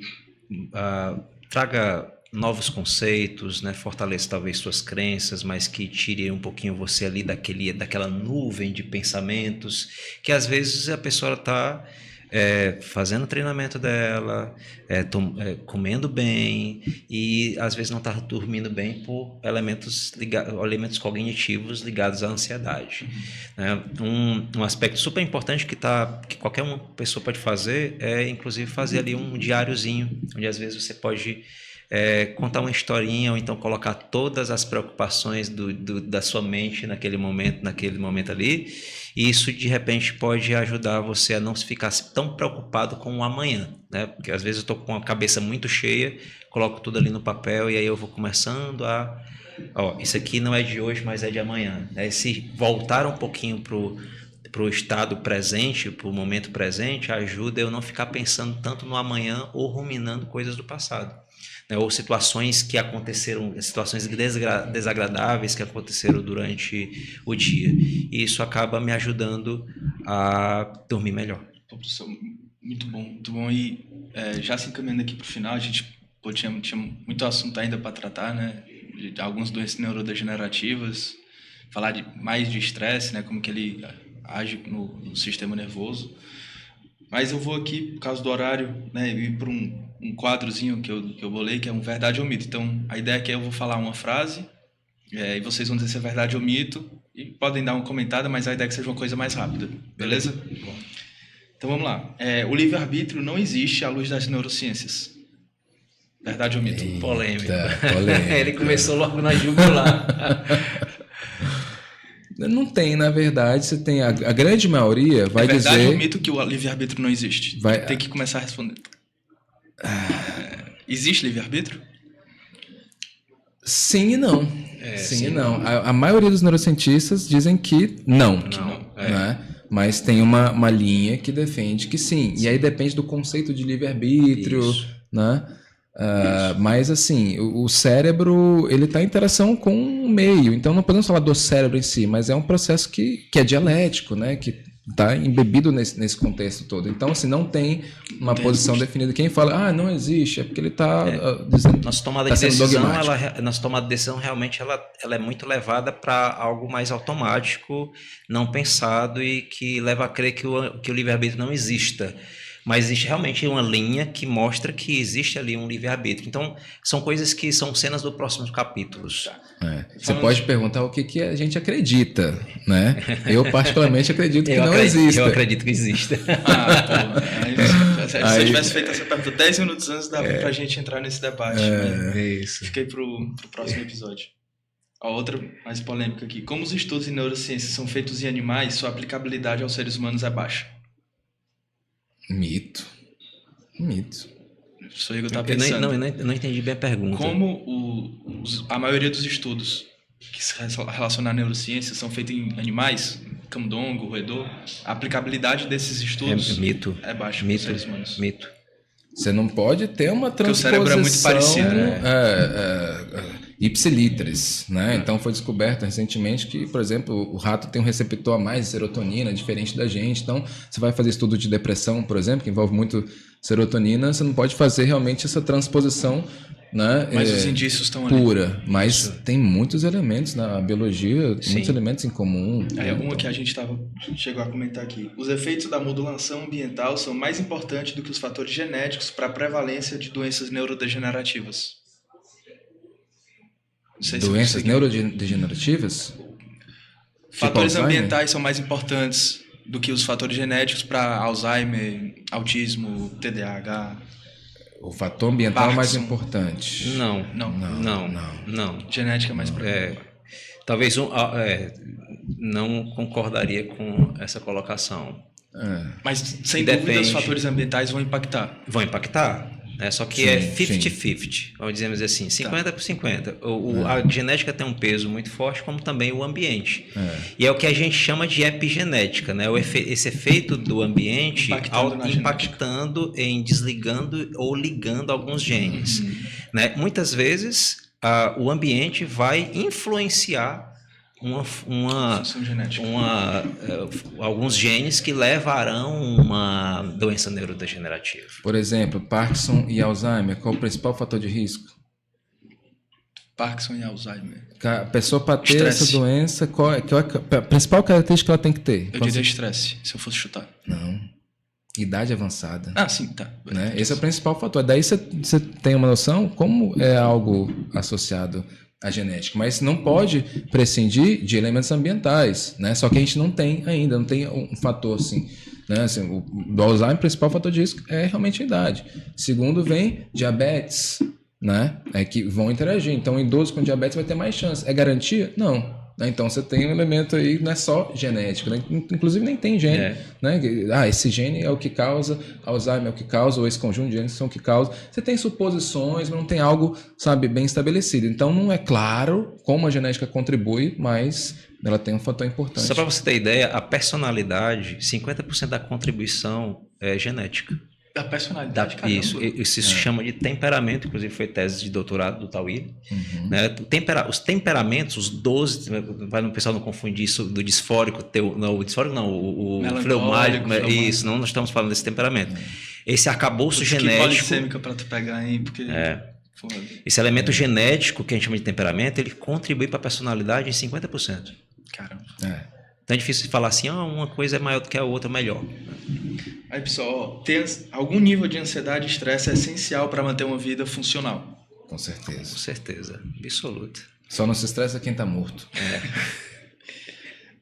traga novos conceitos, né, fortaleça talvez suas crenças, mas que tire um pouquinho você ali daquela nuvem de pensamentos, que às vezes a pessoa está fazendo o treinamento dela, comendo bem e às vezes não está dormindo bem por elementos cognitivos ligados à ansiedade. Né? Um aspecto super importante que qualquer uma pessoa pode fazer é inclusive fazer ali um diáriozinho, onde às vezes você pode contar uma historinha ou então colocar todas as preocupações da sua mente naquele momento ali, e isso de repente pode ajudar você a não ficar tão preocupado com o amanhã, né? Porque às vezes eu estou com a cabeça muito cheia, coloco tudo ali no papel e aí eu vou começando isso aqui não é de hoje, mas é de amanhã, né? Se voltar um pouquinho para o estado presente, para o momento presente, ajuda eu não ficar pensando tanto no amanhã ou ruminando coisas do passado, né? Ou situações que aconteceram, situações desagradáveis que aconteceram durante o dia. E isso acaba me ajudando a dormir melhor. Pô, professor, muito bom, muito bom. E já se encaminhando aqui para o final, a gente tinha muito assunto ainda para tratar, né? De algumas doenças neurodegenerativas, falar mais de estresse, né? Como que ele age no sistema nervoso. Mas eu vou aqui, por causa do horário, né? Ir para um quadrozinho que eu bolei, que é um verdade ou mito. Então, a ideia aqui é eu vou falar uma frase, e vocês vão dizer se é verdade ou mito, e podem dar uma comentada, mas a ideia é que seja uma coisa mais rápida, beleza? Bom. Então vamos lá. O livre-arbítrio não existe à luz das neurociências. Verdade ou mito? Polêmico. Polêmica. Ele começou logo na jugular. Não tem, na verdade, você tem a grande maioria vai dizer... É verdade ou mito que o livre-arbítrio não existe? Tem que começar a responder. Existe livre-arbítrio? Sim e não. Sim e não. A maioria dos neurocientistas dizem que não. Né? Mas tem uma linha que defende que sim. E aí depende do conceito de livre-arbítrio, né? Mas assim, o cérebro ele está em interação com o meio, então não podemos falar do cérebro em si, mas é um processo que é dialético, né? Que está embebido nesse contexto todo. Então, assim, não tem uma posição definida. Quem fala, não existe, é porque ele está dizendo. Nossa tomada de decisão, realmente ela é muito levada para algo mais automático, não pensado e que leva a crer que o livre-arbítrio não exista. Mas existe realmente uma linha que mostra que existe ali um livre-arbítrio. Então, são coisas que são cenas dos próximos capítulos. Você pode perguntar o que a gente acredita, né? Eu particularmente acredito que não existe. Eu acredito que existe. Se eu tivesse feito essa pergunta 10 minutos antes, dava pra gente entrar nesse debate. Isso. Fiquei pro próximo episódio. A outra mais polêmica aqui. Como os estudos em neurociência são feitos em animais, sua aplicabilidade aos seres humanos é baixa. Mito. Sou eu que estava pensando. Eu não entendi bem a pergunta. Como a maioria dos estudos que se relacionam à neurociência são feitos em animais, camundongo, roedor, a aplicabilidade desses estudos é baixa para os seres humanos. Mito. Você não pode ter uma transposição... Porque o cérebro é muito parecido, né? Ipsilitris, né? Então foi descoberto recentemente que, por exemplo, o rato tem um receptor a mais de serotonina, diferente da gente. Então, você vai fazer estudo de depressão, por exemplo, que envolve muito serotonina, você não pode fazer realmente essa transposição, né? Mas os indícios estão ali. Pura. Mas tem muitos elementos na biologia, muitos elementos em comum. Uma que a gente chegou a comentar aqui. Os efeitos da modulação ambiental são mais importantes do que os fatores genéticos para a prevalência de doenças neurodegenerativas. Doenças neurodegenerativas? Fatores ambientais são mais importantes do que os fatores genéticos para Alzheimer, autismo, TDAH. O fator ambiental Parkinson. É mais importante. Não. Genética é mais preocupante. Talvez não concordaria com essa colocação. Mas, sem dúvida, os fatores ambientais vão impactar. Vão impactar. Só que é 50-50, vamos dizer assim, 50 por 50. A genética tem um peso muito forte, como também o ambiente. E é o que a gente chama de epigenética, né? Esse efeito do ambiente impactando em desligando ou ligando alguns genes. Né? Muitas vezes, o ambiente vai influenciar alguns genes que levarão uma doença neurodegenerativa. Por exemplo, Parkinson e Alzheimer, qual é o principal fator de risco? Parkinson e Alzheimer. A pessoa para ter essa doença, qual é a principal característica que ela tem que ter? Eu diria estresse, se eu fosse chutar. Não. Idade avançada. Sim, tá. Né? Esse é o principal fator. Daí você tem uma noção como é algo associado a genética, mas não pode prescindir de elementos ambientais, né? Só que a gente não tem ainda, não tem um fator assim, né? Assim, do Alzheimer, o principal fator de risco é realmente a idade. Segundo vem diabetes, né? Que vão interagir. Então, um idoso com diabetes vai ter mais chance. É garantia? Não. Então, você tem um elemento aí, não é só genético, né? Inclusive nem tem gene, né? Esse gene é o que causa, Alzheimer é o que causa, ou esse conjunto de genes são o que causa. Você tem suposições, mas não tem algo, bem estabelecido. Então, não é claro como a genética contribui, mas ela tem um fator importante. Só para você ter ideia, a personalidade, 50% da contribuição é genética. Da personalidade, caramba. Isso se chama de temperamento, inclusive foi tese de doutorado do Tawhid. Né? Os temperamentos, os 12, vai o pessoal não confundir isso do disfórico, o disfórico não, o fleumático, isso, não, nós estamos falando desse temperamento. Esse arcabouço genético... polissêmica para tu pegar aí, porque... Esse elemento genético que a gente chama de temperamento, ele contribui para a personalidade em 50%. Caramba. Então é difícil falar assim, uma coisa é maior do que a outra, melhor. Aí, pessoal, ter algum nível de ansiedade e estresse é essencial para manter uma vida funcional. Com certeza. Com certeza, absoluta. Só não se estressa quem está morto.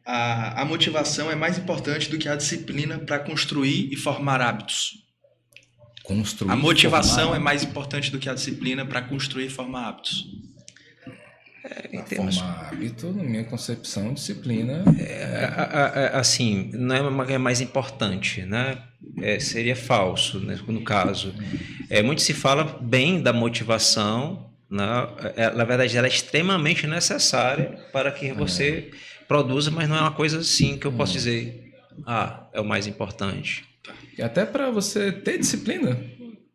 A motivação é mais importante do que a disciplina para construir e formar hábitos. Construir, a motivação é mais importante do que a disciplina para construir e formar hábitos. Formar hábito, na minha concepção, disciplina... assim, não é mais importante, né? Seria falso, né, no caso. Muito se fala bem da motivação, né? Na verdade, ela é extremamente necessária para que você produza, mas não é uma coisa assim que eu posso dizer, é o mais importante. E até para você ter disciplina,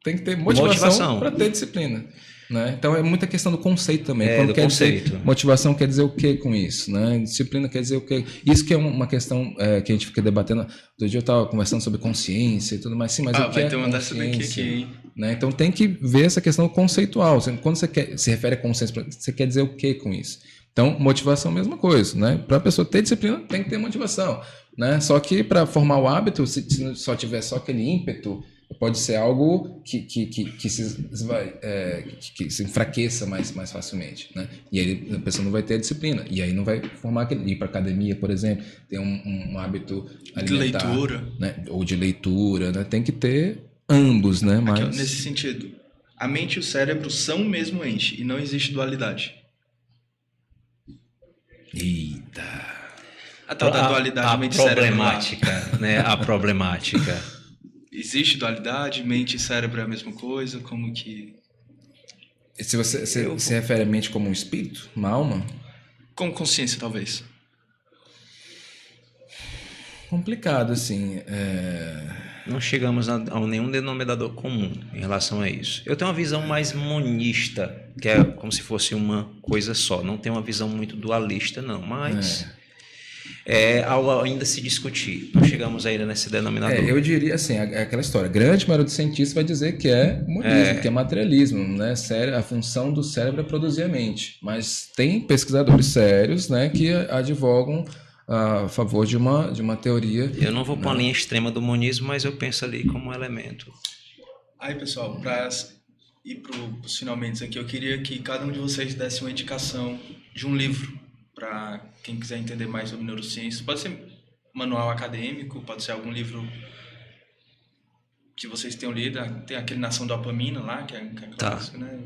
tem que ter motivação para ter disciplina. Né? Então é muita questão do conceito também. Quando quer dizer, motivação quer dizer o que com isso? Né? Disciplina quer dizer o que? Isso que é uma questão que a gente fica debatendo. Outro dia eu estava conversando sobre consciência e tudo mais. Sim, mas o que vai é ter uma dessa daqui aqui. Né? Então tem que ver essa questão conceitual. Quando você se refere a consciência, você quer dizer o que com isso? Então motivação é a mesma coisa. Né? Para a pessoa ter disciplina, tem que ter motivação. Né? Só que para formar o hábito, se só tiver só aquele ímpeto, pode ser algo que se enfraqueça mais facilmente, né? E aí a pessoa não vai ter a disciplina. E aí não vai formar ir para academia, por exemplo, ter um hábito alimentar, de leitura, né? Ou de leitura, né? Tem que ter ambos, né? Mas... Aqui, nesse sentido, a mente e o cérebro são o mesmo ente e não existe dualidade. Eita! A tal da dualidade mente-cérebro. Né? A problemática. Existe dualidade? Mente e cérebro é a mesma coisa? Como que... Se você se refere à mente como um espírito, uma alma? Como consciência, talvez. Complicado, assim. Não chegamos a nenhum denominador comum em relação a isso. Eu tenho uma visão mais monista, que é como se fosse uma coisa só. Não tenho uma visão muito dualista, não, mas... algo ainda se discutir. Não chegamos ainda nesse denominador. Eu diria assim, aquela história. Grande maioria dos cientistas vai dizer que é monismo, que é materialismo, né? A função do cérebro é produzir a mente. Mas tem pesquisadores sérios, né, que advogam a favor de uma teoria. Eu não vou para uma linha extrema do monismo, mas eu penso ali como um elemento. Aí, pessoal, para ir para os finalmente aqui, eu queria que cada um de vocês desse uma indicação de um livro para quem quiser entender mais sobre neurociência. Pode ser manual acadêmico, pode ser algum livro que vocês tenham lido. Tem aquele Nação Dopamina lá, que é clássico, né?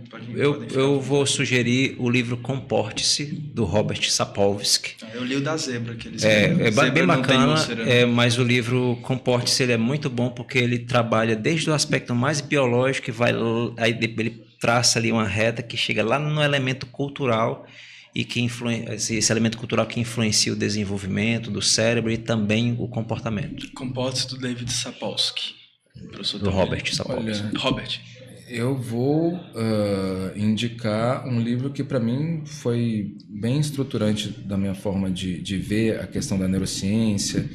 Eu vou sugerir o livro Comporte-se, do Robert Sapolsky. Eu li o da Zebra. Bem bacana, mas o livro Comporte-se ele é muito bom porque ele trabalha desde o aspecto mais biológico, aí ele traça ali uma reta que chega lá no elemento cultural, e que esse elemento cultural que influencia o desenvolvimento do cérebro e também o comportamento. Comporte-se do David Sapolsky. Do Robert Sapolsky. Robert. Eu vou indicar um livro que para mim foi bem estruturante da minha forma de ver a questão da neurociência,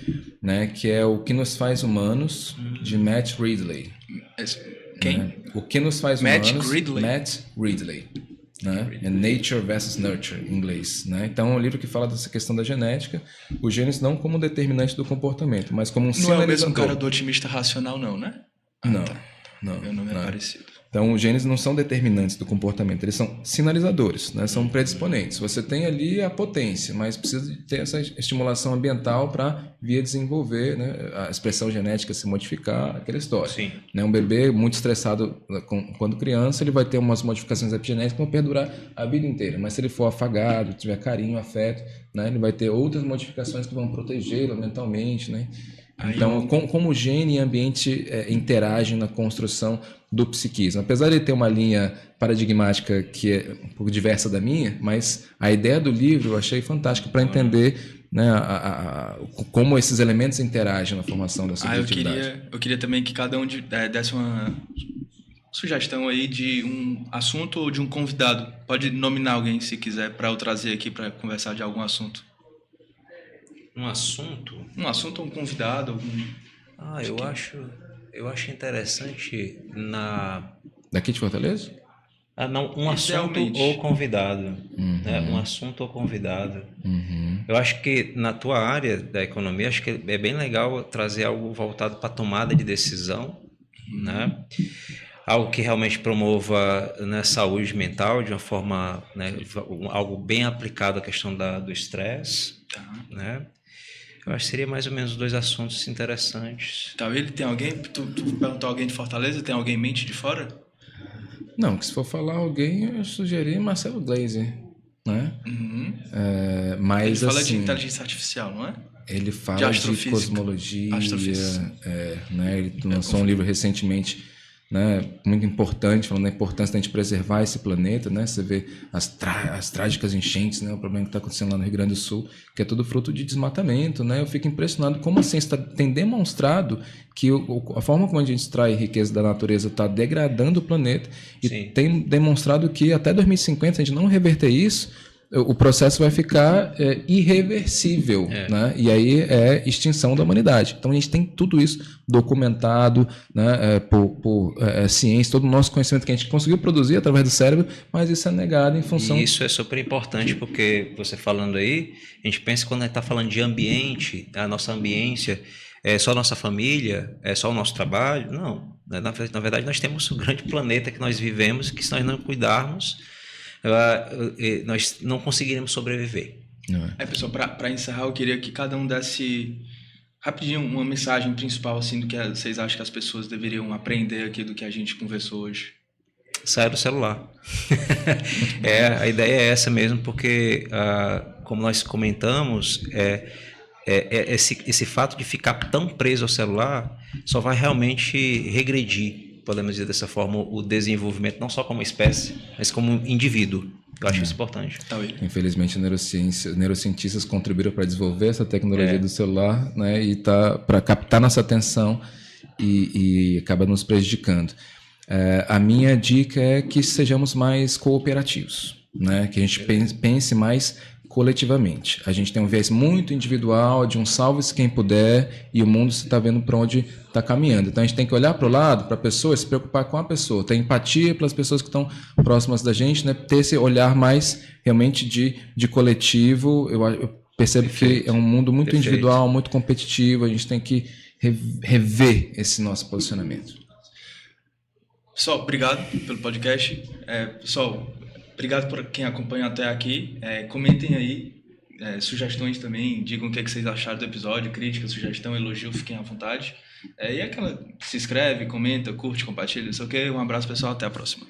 né, que é O Que Nos Faz Humanos, de Matt Ridley. Quem? O Que Nos Faz Humanos, Matt Ridley. Né? É Nature versus Nurture, em inglês. Né? Então é um livro que fala dessa questão da genética, os genes não como determinante do comportamento, mas como um sinalizador. Não é o mesmo cara do otimista racional, não, né? Não. Meu nome é parecido. Então, os genes não são determinantes do comportamento, eles são sinalizadores, né? São predisponentes. Você tem ali a potência, mas precisa ter essa estimulação ambiental para vir desenvolver, né? A expressão genética se modificar, aquela história. Sim. Né? Um bebê muito estressado quando criança, ele vai ter umas modificações epigenéticas que vão perdurar a vida inteira. Mas se ele for afagado, tiver carinho, afeto, né? Ele vai ter outras modificações que vão protegê-lo mentalmente, né? Então, como o gene e o ambiente interagem na construção do psiquismo. Apesar de ele ter uma linha paradigmática que é um pouco diversa da minha, mas a ideia do livro eu achei fantástica para entender né, como esses elementos interagem na formação da eu subjetividade. queria também que cada um desse uma sugestão aí de um assunto ou de um convidado. Pode nominar alguém se quiser para eu trazer aqui para conversar de algum assunto. Um assunto? Um assunto ou um convidado? Eu acho interessante Daqui de Fortaleza? Não, um assunto ou convidado. Né? Um assunto ou convidado. Eu acho que na tua área da economia, acho que é bem legal trazer algo voltado para a tomada de decisão, né? Algo que realmente promova, né, saúde mental de uma forma, né, algo bem aplicado à questão do estresse, né? Eu acho que seria mais ou menos 2 assuntos interessantes. Tá, ele tem alguém? Tu perguntou alguém de Fortaleza? Tem alguém em mente de fora? Não, que se for falar alguém, eu sugeri Marcelo Gleiser, né? Mas, ele fala assim, de inteligência artificial, não é? Ele fala de cosmologia, né? Ele lançou um livro recentemente, né, muito importante, falando da importância da gente preservar esse planeta, né? Você vê as trágicas enchentes, né? O problema que está acontecendo lá no Rio Grande do Sul, que é tudo fruto de desmatamento, né? Eu fico impressionado como a ciência tem demonstrado que a forma como a gente extrai riqueza da natureza está degradando o planeta e tem demonstrado que até 2050, se a gente não reverter isso, o processo vai ficar irreversível, né? E aí é extinção da humanidade. Então a gente tem tudo isso documentado, né, por ciência, todo o nosso conhecimento que a gente conseguiu produzir através do cérebro, mas isso é negado em função... E isso é super importante porque você falando aí, a gente pensa que quando a gente está falando de ambiente, a nossa ambiência é só a nossa família, é só o nosso trabalho. Não, na verdade nós temos um grande planeta que nós vivemos, que se nós não cuidarmos, nós não conseguiremos sobreviver. Pessoal, para encerrar, eu queria que cada um desse rapidinho uma mensagem principal assim, do que vocês acham que as pessoas deveriam aprender aqui do que a gente conversou hoje. Saia do celular. A ideia é essa mesmo, porque como nós comentamos, esse fato de ficar tão preso ao celular só vai realmente regredir, podemos dizer dessa forma, o desenvolvimento, não só como espécie, mas como indivíduo. Eu acho isso importante. Infelizmente, neurocientistas contribuíram para desenvolver essa tecnologia do celular, né, e tá para captar nossa atenção e acaba nos prejudicando. A minha dica é que sejamos mais cooperativos, né, que a gente pense mais coletivamente. A gente tem um viés muito individual, de um salve-se quem puder, e o mundo se está vendo para onde está caminhando. Então a gente tem que olhar para o lado, para a pessoa, se preocupar com a pessoa, ter empatia pelas pessoas que estão próximas da gente, né? Ter esse olhar mais realmente de coletivo. Eu percebo que é um mundo muito individual, muito competitivo, a gente tem que rever esse nosso posicionamento. Pessoal, obrigado pelo podcast. Pessoal, obrigado por quem acompanha até aqui. Comentem aí sugestões também, digam o que vocês acharam do episódio, crítica, sugestão, elogio, fiquem à vontade. E se inscreve, comenta, curte, compartilha, não sei o quê. Um abraço, pessoal, até a próxima.